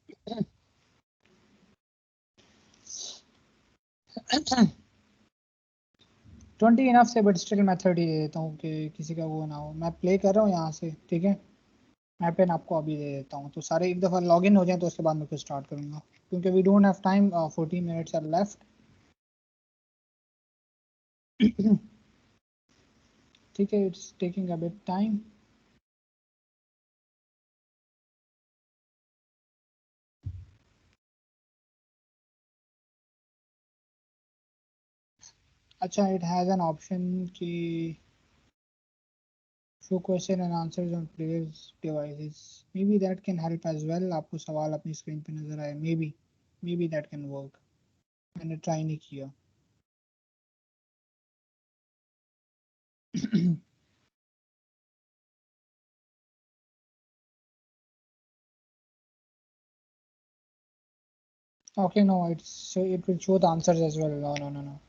Speaker 1: 20 इनफ से, बट स्टिल मैं 30 दे देता हूँ कि किसी का वो ना हो। मैं प्ले कर रहा हूँ यहाँ से, ठीक है। मैं पेन आपको अभी दे देता हूँ, तो सारे एक दफ़ा लॉग इन हो जाए तो उसके बाद मैं फिर स्टार्ट करूँगा, क्योंकि we don't have time, 14 minutes are left. ठीक है, it's taking a bit time. अच्छा, इट हैज़ एन ऑप्शन कि show question and answers on previous devices, maybe that can help as well. आपको सवाल अपनी स्क्रीन पे नज़र आए, maybe that can work. मैंने ट्राई नहीं किया। okay, no, it will show the answers as well. No.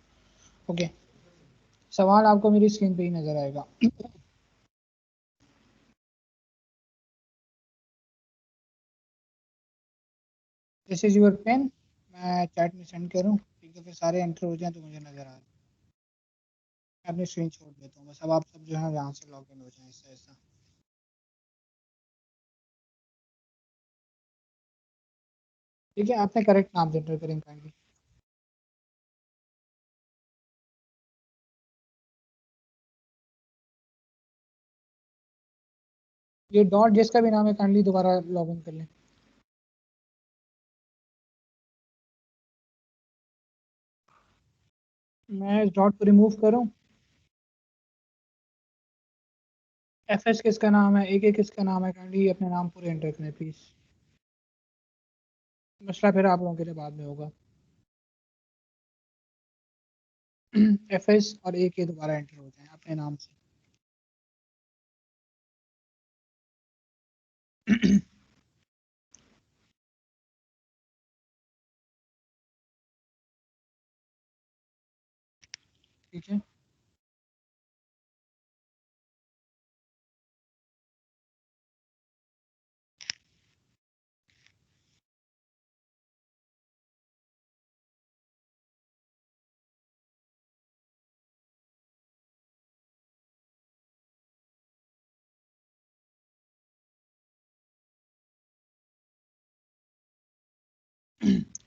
Speaker 1: Okay, सवाल आपको मेरी स्क्रीन पे ही नज़र आएगा। This is your pen. मैं चैट में सेंड करूँ, एक दफ़े सारे एंटर हो जाएं तो मुझे नज़र आ जाए। मैं अपनी स्क्रीन छोड़ देता हूँ बस, अब आप सब जो है यहाँ से लॉग इन हो जाएं ऐसा ऐसा। ठीक है, आपने करेक्ट नाम एंटर करेंगे काइंडली। ये डॉट जिसका भी नाम है काइंडली दोबारा लॉग इन कर लें। मैं इस डॉट को रिमूव करूँ। एफ एस किसका नाम है, एक एक किसका नाम है, काइंडली अपने नाम पूरे एंटर करें प्लीज़। मसला फिर आप लोगों के लिए बाद में होगा। एफ एस और ए के दोबारा एंटर हो जाए अपने नाम से। ठीक है,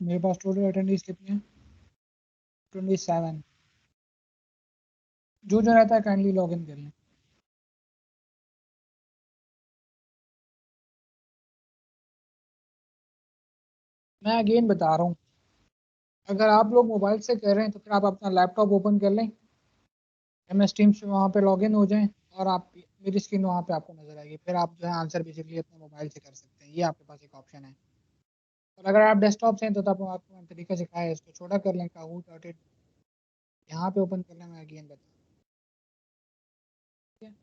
Speaker 1: मेरे पास टोटल अटेंडेंस कितनी है? 27। जो रहता है काइंडली लॉग इन कर लें। मैं अगेन बता रहा हूँ, अगर आप लोग मोबाइल से कर रहे हैं तो फिर आप अपना लैपटॉप ओपन कर लें, एम एस टीम्स में वहाँ पे लॉग इन हो जाएं और आप मेरी स्क्रीन वहाँ पे आपको नजर आएगी। फिर आप जो है आंसर बेसिकली अपने मोबाइल से कर सकते हैं, ये आपके पास एक ऑप्शन है। और अगर आप डेस्कटॉप से हैं तो आपको तरीका सिखाया है, इसको छोटा कर लें, काहू डॉट इट यहाँ पे ओपन कर लें। मैं अगेन बता, ठीक है,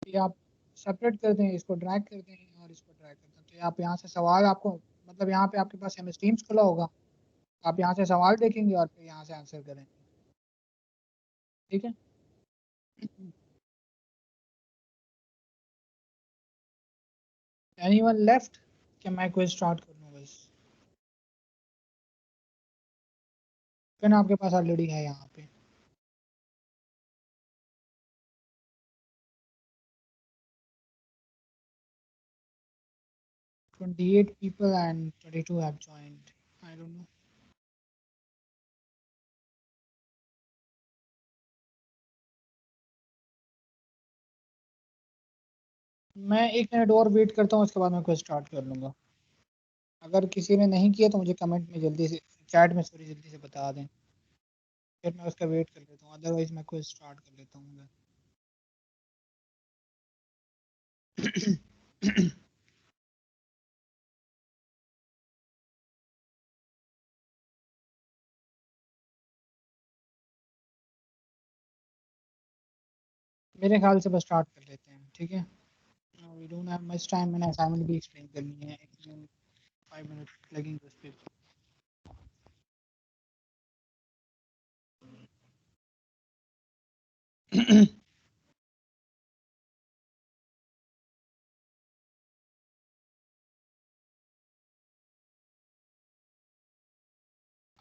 Speaker 1: ये आप सेपरेट कर दें, इसको ड्रैग कर दें और इसको ड्रैग कर दें, तो आप यहाँ से सवाल आपको, मतलब यहाँ पे आपके पास एम एस टीम्स खुला होगा, आप यहाँ से सवाल देखेंगे और फिर यहाँ से आंसर करें। ठीक है। Anyone left? क्या मैं क्विज स्टार्ट कर दूं बस? पेन आपके पास ऑलरेडी है यहाँ पे। 28 people and 22 have joined. I don't know. मैं 1 मिनट और वेट करता हूँ, उसके बाद मैं क्विज स्टार्ट कर लूँगा। अगर किसी ने नहीं किया तो मुझे कमेंट में जल्दी से, चैट में सॉरी, जल्दी से बता दें, फिर मैं उसका वेट कर लेता हूँ, अदरवाइज मैं क्विज स्टार्ट कर लेता हूँ। मेरे ख्याल से बस स्टार्ट कर लेते हैं, ठीक है। We don't have much time, मैंने असाइनमेंट भी एक्सप्लेन करनी है, 5 मिनट लगेंगे उस पर।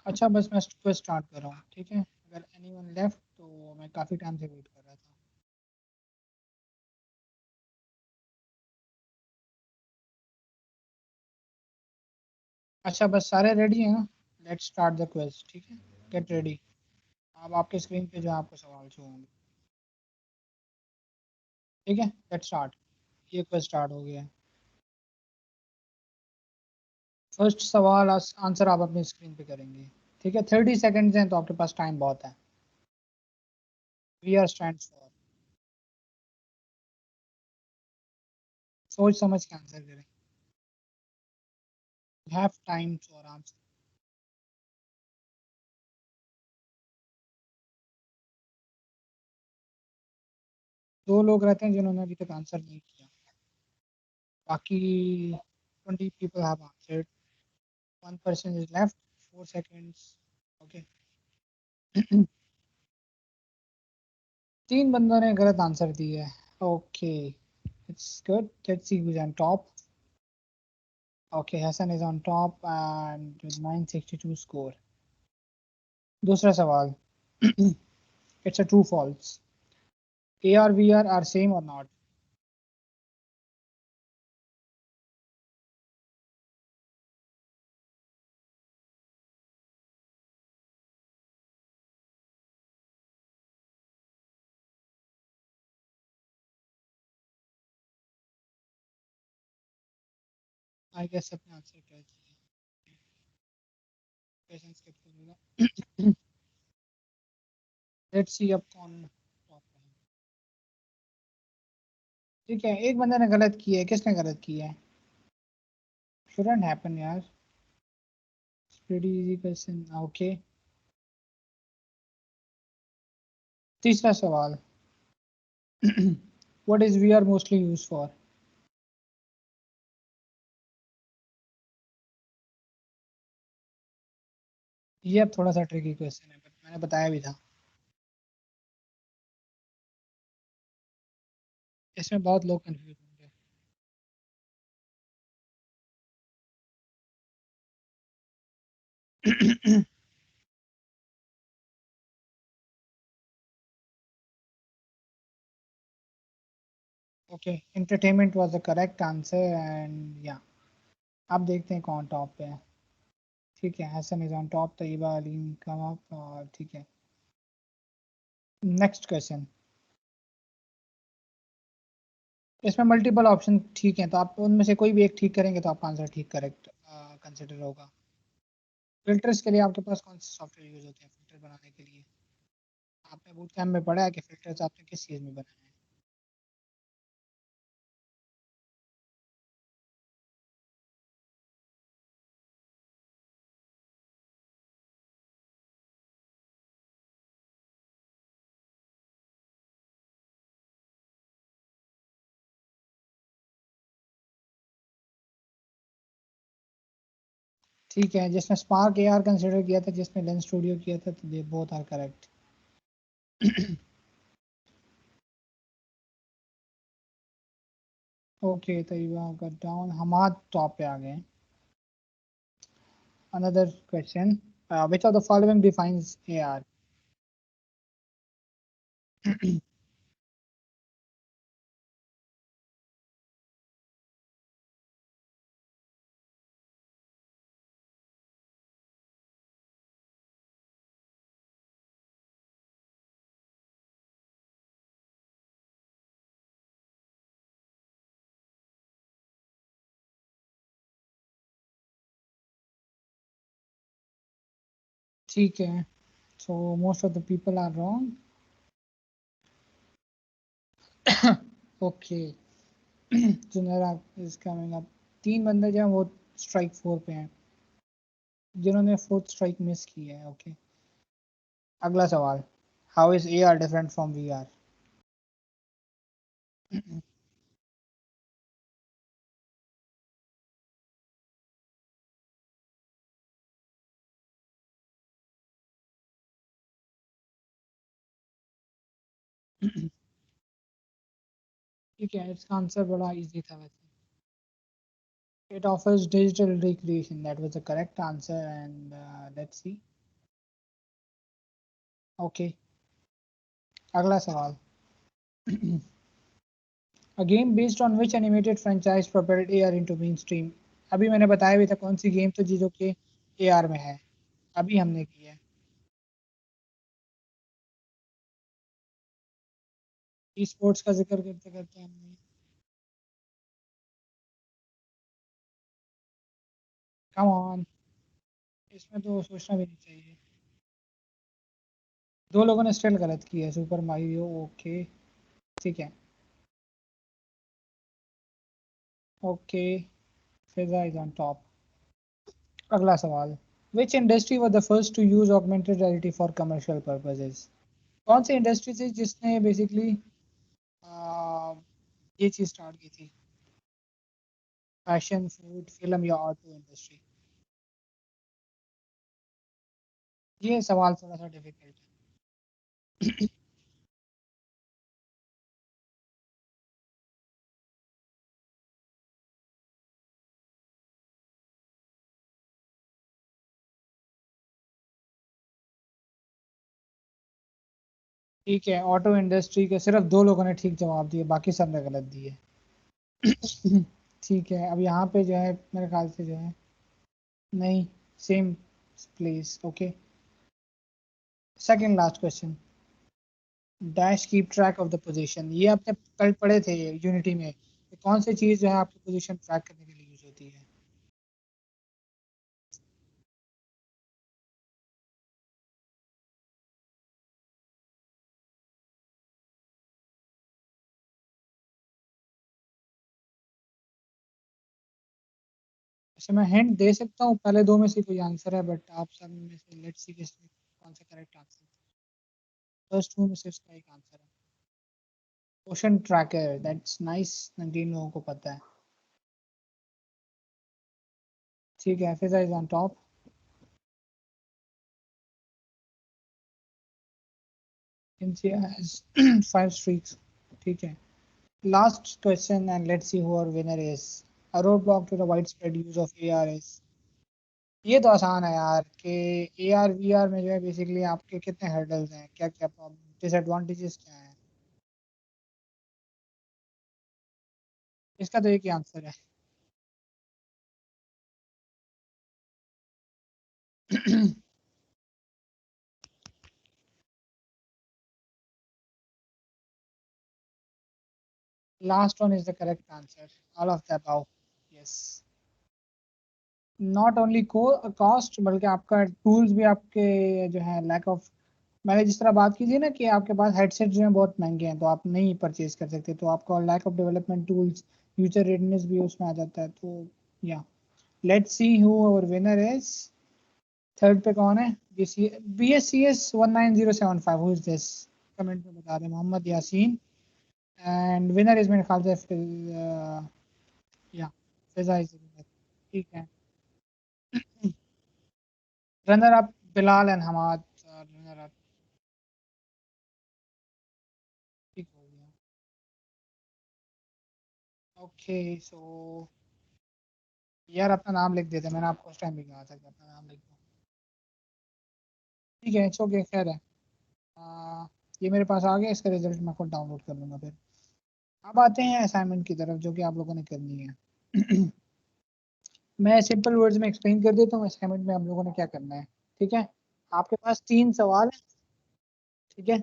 Speaker 1: अच्छा, बस मैं क्विज स्टार्ट कर रहा हूँ, ठीक है। अगर एनीवन लेफ्ट तो मैं काफ़ी टाइम से वेट कर रहा था। अच्छा, बस सारे रेडी हैं ना? लेट्स स्टार्ट द क्विज, ठीक है। Get ready. अब आपके स्क्रीन पे जो है आपको सवाल शो होंगे, ठीक है। Let's start. ये क्विज स्टार्ट हो गया है। फर्स्ट सवाल आंसर आप अपनी स्क्रीन पे करेंगे, ठीक है। 30 सेकेंड्स हैं तो आपके पास टाइम बहुत है। वी आर स्टैंड्स फॉर, सोच समझ के आंसर करें। You have time for answer. 2 लोग रहते हैं जिन्होंने अभी तक आंसर नहीं किया, बाकी 20 people have answered. One person is left. 4 seconds. Okay. 3 बंदों ने गलत आंसर दिया है। Okay, it's good. Let's see who's on top. Okay, Hassan is on top and with 962 score. दूसरा सवाल। It's a true false. AR VR are same or not? I guess अपने आंसर क्या चाहिए, पेशेंस के पूरा। लेट्स सी अब कौन टॉप है। ठीक है, एक बंदे ने गलत किया है। किसने गलत किया है? Shouldn't happen यार। It's pretty easy question. Okay. तीसरा सवाल। What is VR mostly used for? ये अब थोड़ा सा ट्रिकी क्वेश्चन है, बट मैंने बताया भी था। इसमें बहुत लोग कंफ्यूज होंगे। Okay, entertainment was the correct answer and या, अब देखते हैं कौन टॉप पे है। ठीक है, Hasan is on top, Tayyaba Aleem come up, और ठीक है। Next question. इसमें मल्टीपल ऑप्शन ठीक है, तो आप उनमें से कोई भी एक ठीक करेंगे तो आपका आंसर ठीक करेक्ट कंसिडर होगा। फिल्टर्स के लिए आपके पास कौन से सॉफ्टवेयर यूज होते हैं फिल्टर बनाने के लिए? आपने बूट कैम्प में पढ़ा है कि फिल्टर्स आपने किस चीज़ में बनाए हैं? ठीक है, जिसने स्पार्क एआर कंसिडर किया था, जिसने लेंस स्टूडियो किया था, तो they both are correct. Okay, तो you got down, Hamad top पे आ गए। Another question, which of the following defines AR? ठीक है, so most of the people are wrong. Okay. Junaid is coming up. 3 बंदे जो हैं वो स्ट्राइक 4 पे हैं, जिन्होंने 4th स्ट्राइक मिस की है. ओके, अगला सवाल. How is AR different from VR? ठीक है, इसका आंसर बड़ा इजी था वैसे. It offers digital recreation. That was the correct answer. And let's see. Okay, अगला सवाल. A game based on which animated franchise propelled AR into mainstream? अभी मैंने बताया भी था कौन सी गेम तो जी जो कि AR में है. अभी हमने की है. ई स्पोर्ट्स का जिक्र करते करते हमने. कम ऑन, इसमें तो सोचना भी नहीं चाहिए. 2 लोगों ने स्टिल गलत की है. Super Mario. ओके, ठीक है. Okay, Fiza is on top. अगला सवाल. Which industry was the first to use augmented reality for commercial purposes? कौन सी इंडस्ट्री थी जिसने बेसिकली ये चीज स्टार्ट की थी? फैशन, फूड, फिल्म या ऑटो इंडस्ट्री? ये सवाल थोड़ा सा डिफिकल्ट है. ठीक है, ऑटो इंडस्ट्री के सिर्फ 2 लोगों ने ठीक जवाब दिए, बाकी सब ने गलत दिए. ठीक है, अब यहाँ पे जो है मेरे ख्याल से जो है नहीं, same place. Okay, second last question. Dash keep track of the position. ये आपने कल पढ़े थे यूनिटी में. कौन सी चीज जो है आपकी पोजीशन ट्रैक करने के लिए यूज होती है? वैसे मैं हिंट दे सकता हूँ, पहले 2 में से कोई आंसर है, बट आप सब में से लेट्स सी किसमें कौन सा करेक्ट आंसर. फर्स्ट 2 में से इसका एक आंसर है. Ocean tracker. That's nice. 19 लोगों को पता है. ठीक है, Fiza is on top. India has 5 streaks. ठीक है, last question and let's see who our winner is. A roadblock to the widespread use of AR is. ये तो आसान है यार कि AR VR में जो है बेसिकली आपके कितने हर्डल्स हैं, क्या क्या प्रॉब्लम, डिसएडवांटेजेस क्या हैं. इसका तो एक ही आंसर है. Last one is the correct answer. All of the above. Yes. Not only cost बल्कि आपका टूल्स भी आपके जो है लैक ऑफ. मैंने जिस तरह बात की थी ना कि आपके पास हेडसेट जो है बहुत महंगे हैं तो आप नहीं परचेज कर सकते, तो आपका lack of development tools, future readiness भी उसमें आ जाता है. तो या let's see who our winner is. Third पे कौन है? BSCS 19075. Who is this? Comment में बता दें. Mohammad Yaseen. And winner is मेरे ख्याल से या फिजा इज विनर. ठीक है. Runner up Bilal and Hammad. Runner up. ठीक हो गया. ओके, सो यार अपना नाम लिख देते. मैंने आपको उस टाइम भी कहा था कि अपना नाम लिख दो. ठीक है, इट्स ओके, खैर है. ये मेरे पास आ गया, इसका रिजल्ट मैं खुद डाउनलोड कर लूंगा फिर. अब आते हैं असाइनमेंट की तरफ जो कि आप लोगों ने करनी है. मैं सिंपल वर्ड्स में एक्सप्लेन कर देता हूँ असाइनमेंट में हम लोगों ने क्या करना है. ठीक है, आपके पास 3 सवाल है. ठीक है,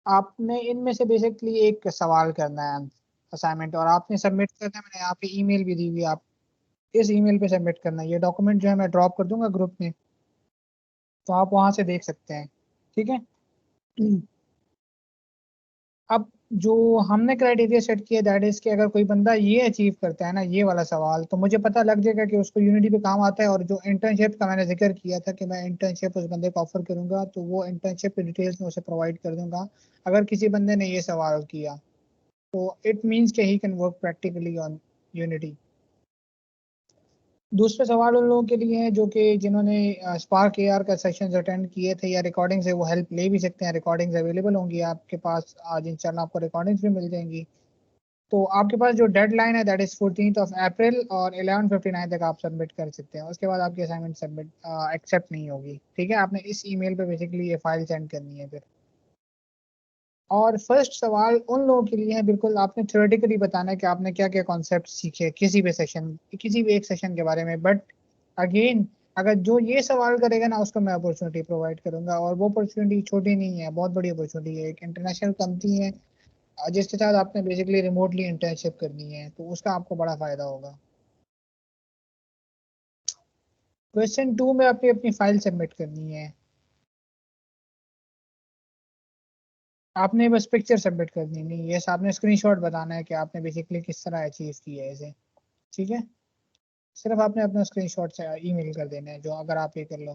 Speaker 1: आपने इनमें से बेसिकली एक सवाल करना है असाइनमेंट, और आपने सबमिट करना है. मैंने यहाँ पे ईमेल भी दी हुई है, आप इस ईमेल पे सबमिट करना है. ये डॉक्यूमेंट जो है मैं ड्रॉप कर दूंगा ग्रुप में. तो आप वहां से देख सकते हैं, ठीक है। अब जो हमने क्राइटेरिया सेट किया दैट इज कि अगर कोई बंदा ये अचीव करता है ना, ये वाला सवाल, तो मुझे पता लग जाएगा कि उसको यूनिटी पे काम आता है। और जो इंटर्नशिप का मैंने जिक्र किया था कि मैं इंटर्नशिप उस बंदे को ऑफर करूंगा, तो वो इंटर्नशिप की डिटेल्स मैं उसे प्रोवाइड कर दूंगा अगर किसी बंदे ने ये सवाल किया। तो इट मीन्स कि he can work practically on unity. दूसरे सवाल उन लोगों के लिए हैं जो कि जिन्होंने स्पार्क एआर का सेशंस अटेंड किए थे या रिकॉर्डिंग से, वो हेल्प ले भी सकते हैं। रिकॉर्डिंग्स अवेलेबल होंगी आपके पास आज, इंशाल्लाह आपको रिकॉर्डिंग्स भी मिल जाएंगी। तो आपके पास जो डेडलाइन है दैट इज 14 अप्रैल, और 11:59 तक आप सबमिट कर सकते हैं। उसके बाद आपकी असाइनमेंट सबमिट एक्सेप्ट नहीं होगी, ठीक है। आपने इस ईमेल पे बेसिकली ये फाइल सेंड करनी है फिर। और फर्स्ट सवाल उन लोगों के लिए है, बिल्कुल आपने थ्योरेटिकली बताना है कि आपने क्या क्या कॉन्सेप्ट सीखे किसी भी सेशन, किसी भी एक सेशन के बारे में। बट अगेन, अगर जो ये सवाल करेगा ना, उसको मैं अपॉर्चुनिटी प्रोवाइड करूंगा, और वो अपॉर्चुनिटी छोटी नहीं है, बहुत बड़ी अपॉर्चुनिटी है। एक इंटरनेशनल कंपनी है जिसके साथ आपने बेसिकली रिमोटली इंटर्नशिप करनी है, तो उसका आपको बड़ा फायदा होगा। क्वेश्चन 2 में आपने अपनी फाइल सबमिट करनी है। आपने बस पिक्चर सबमिट करनी नहीं, यस आपने स्क्रीनशॉट बताना है कि आपने बेसिकली किस तरह अचीव किया है इसे, ठीक है। सिर्फ आपने अपना स्क्रीनशॉट से ईमेल कर देना है, जो अगर आप ये कर लो।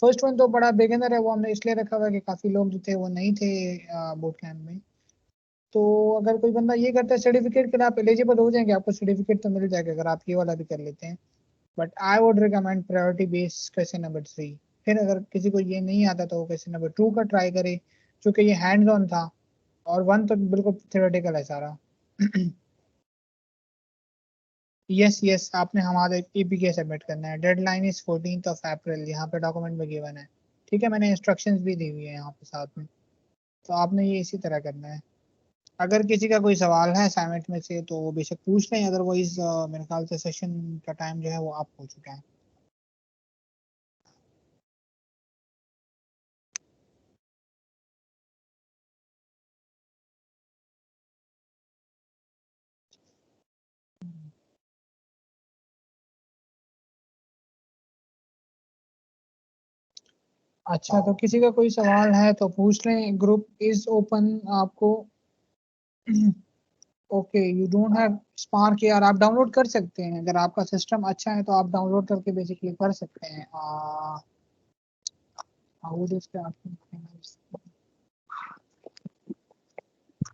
Speaker 1: फर्स्ट वन तो बड़ा बिगिनर है, वो हमने इसलिए रखा हुआ है कि काफी लोग जो थे वो नहीं थे बूट कैंप में। तो अगर कोई बंदा ये करता है सर्टिफिकेट के लिए, आप एलिजिबल हो जाएंगे, आपको सर्टिफिकेट तो मिल जाएगा अगर आप ये वाला भी कर लेते हैं। But I would recommend priority base question number 3। फिर अगर किसी को ये नहीं आता तो वो क्वेश्चन नंबर 2 का ट्राई करे, क्योंकि ये हैंड्स ऑन था। और 1 तो बिल्कुल थ्योरेटिकल है सारा। यस यस, आपने हमारे एपीके सबमिट करना है। डेडलाइन इज 14 अप्रैल, यहाँ पे डॉक्यूमेंट में गिवन है, ठीक है। मैंने इंस्ट्रक्शंस भी दी हुई है यहाँ पे साथ में। तो आपने ये इसी तरह करना है। अगर किसी का कोई सवाल है असाइनमेंट में से तो वो बेशक पूछ लें, अदरवाइज मेरे ख्याल से सेशन का टाइम जो है वो आप हो चुका है। अच्छा, तो किसी का कोई सवाल है तो पूछ लें, ग्रुप इज ओपन आपको। Okay, you don't have spark यार, आप डाउनलोड कर सकते हैं। अगर आपका सिस्टम अच्छा है तो आप डाउनलोड करके बेसिकली कर सकते हैं। हाउ इज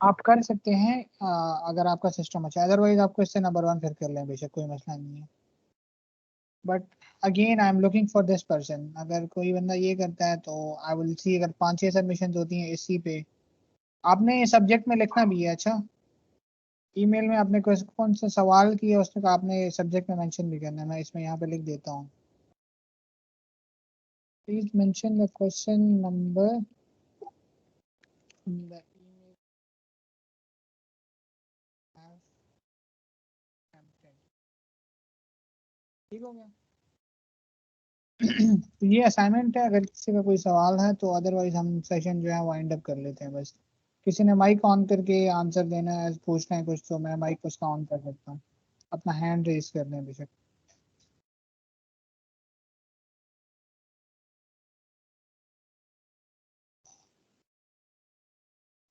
Speaker 1: आप कर सकते हैं अगर आपका सिस्टम अच्छा है। अदरवाइज आपको इससे नंबर 1 फिर कर लें, बेशक कोई मसला नहीं है। But again I am looking for this person. अगर कोई बंदा ये करता है तो आई विल सी। अगर 5-6 सबमिशन होती हैं इसी पे, आपने सब्जेक्ट में लिखना भी है। अच्छा, ईमेल में आपने कौन सा सवाल किया उसमें का आपने सब्जेक्ट में मेंशन भी करना है। मैं इसमें यहाँ पे लिख देता हूँ। Please mention the question number in the email have attempted. ठीक हो गया। तो ये असाइनमेंट है, अगर किसी का कोई सवाल है तो। अदरवाइज हम सेशन जो है वाइंड अप कर लेते हैं बस। किसी ने माइक ऑन करके आंसर देना है, पूछना है कुछ, तो मैं माइक उसका ऑन कर सकता हूँ। अपना हैंड रेज कर दें बेशक।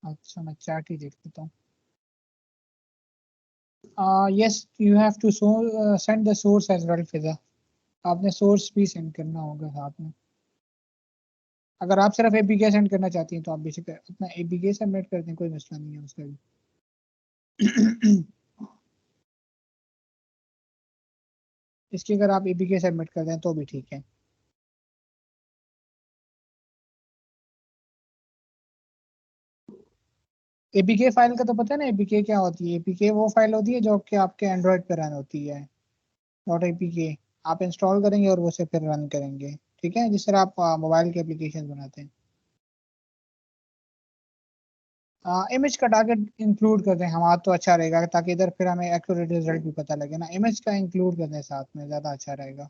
Speaker 1: अच्छा, मैं चैट ही देख लेता हूँ। Yes, you have to send the source as well Fiza. आपने सोर्स भी सेंड करना होगा साथ में। अगर आप सिर्फ एपीके सेंड करना चाहती हैं तो आप बेशक अपना एपीके सबमिट कर दें, कोई मसला नहीं है उसका भी। इसकी अगर आप एपीके सबमिट कर दें तो भी ठीक है। एपीके फाइल का तो पता है ना, एपीके क्या होती है। एपीके वो फाइल होती है जो कि आपके एंड्रॉयड पे रन होती है। डॉट एपीके आप इंस्टॉल करेंगे और वो से फिर रन करेंगे, ठीक है, जिस तरह आप मोबाइल के एप्लीकेशन बनाते हैं। इमेज का टारगेट इंक्लूड कर दें हमारा तो अच्छा रहेगा, ताकि इधर फिर हमें एक्यूरेट रिजल्ट भी पता लगे ना। इमेज का इंक्लूड कर दें साथ में, ज़्यादा अच्छा रहेगा।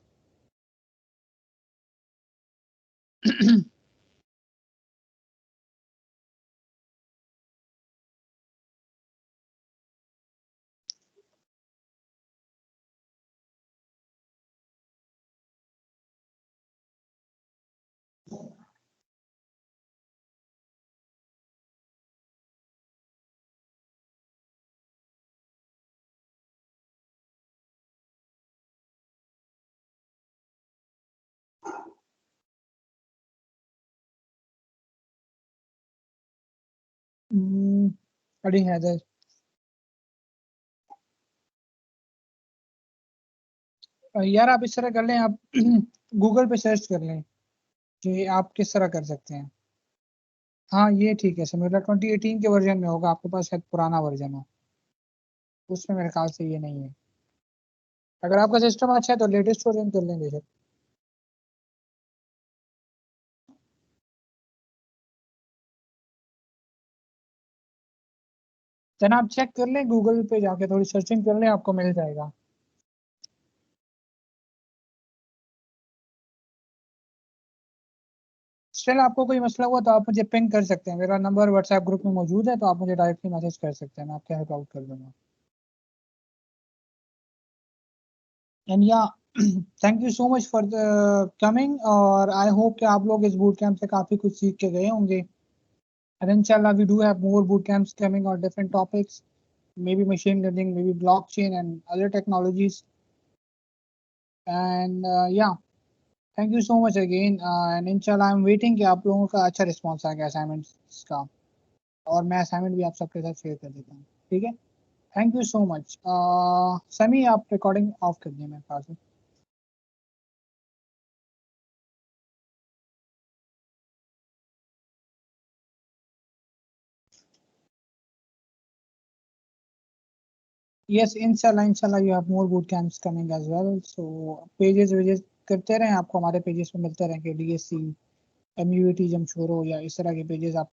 Speaker 1: अली हैदर। यार आप इस तरह कर लें, आप गूगल पे सर्च कर लें कि आप किस तरह कर सकते हैं। हाँ ये ठीक है, सिमिलर 2018 के वर्जन में होगा, आपके पास शायद पुराना वर्जन हो, उसमें मेरे ख्याल से ये नहीं है। अगर आपका सिस्टम अच्छा है तो लेटेस्ट वर्जन कर लेंगे सर। जनाब चेक कर लें, गूगल पे जाके थोड़ी सर्चिंग कर लें, आपको मिल जाएगा। स्टिल आपको कोई मसला हुआ तो आप मुझे पिंग कर सकते हैं, मेरा नंबर व्हाट्सएप ग्रुप में मौजूद है, तो आप मुझे डायरेक्टली मैसेज कर सकते हैं, मैं आपके हेल्प आउट कर दूंगा। एंड या thank you so much for the coming, और आई होप कि आप लोग इस बूट कैंप से काफ़ी कुछ सीख के गए होंगे। एंड इंशाल्लाह we do have more boot camps coming on different topics, maybe machine learning, maybe blockchain and other technologies. And yeah, thank you so much again, and इंशाल्लाह आई एम वेटिंग कि आप लोगों का अच्छा रिस्पॉन्स आएगा असाइनमेंट्स का, और मैं असाइनमेंट भी आप सबके साथ शेयर कर देता हूँ, ठीक है। Thank you so much. समी आप रिकॉर्डिंग ऑफ कर दिए मेरे पास। यस इंशाल्लाह इंशाल्लाह you have more boot camps coming as well, so pages वेजेस करते रहें, आपको हमारे पेजेस पे मिलते रहेंगे, डीएससी एमयूटी जमशोरो या इस तरह के पेजेस आप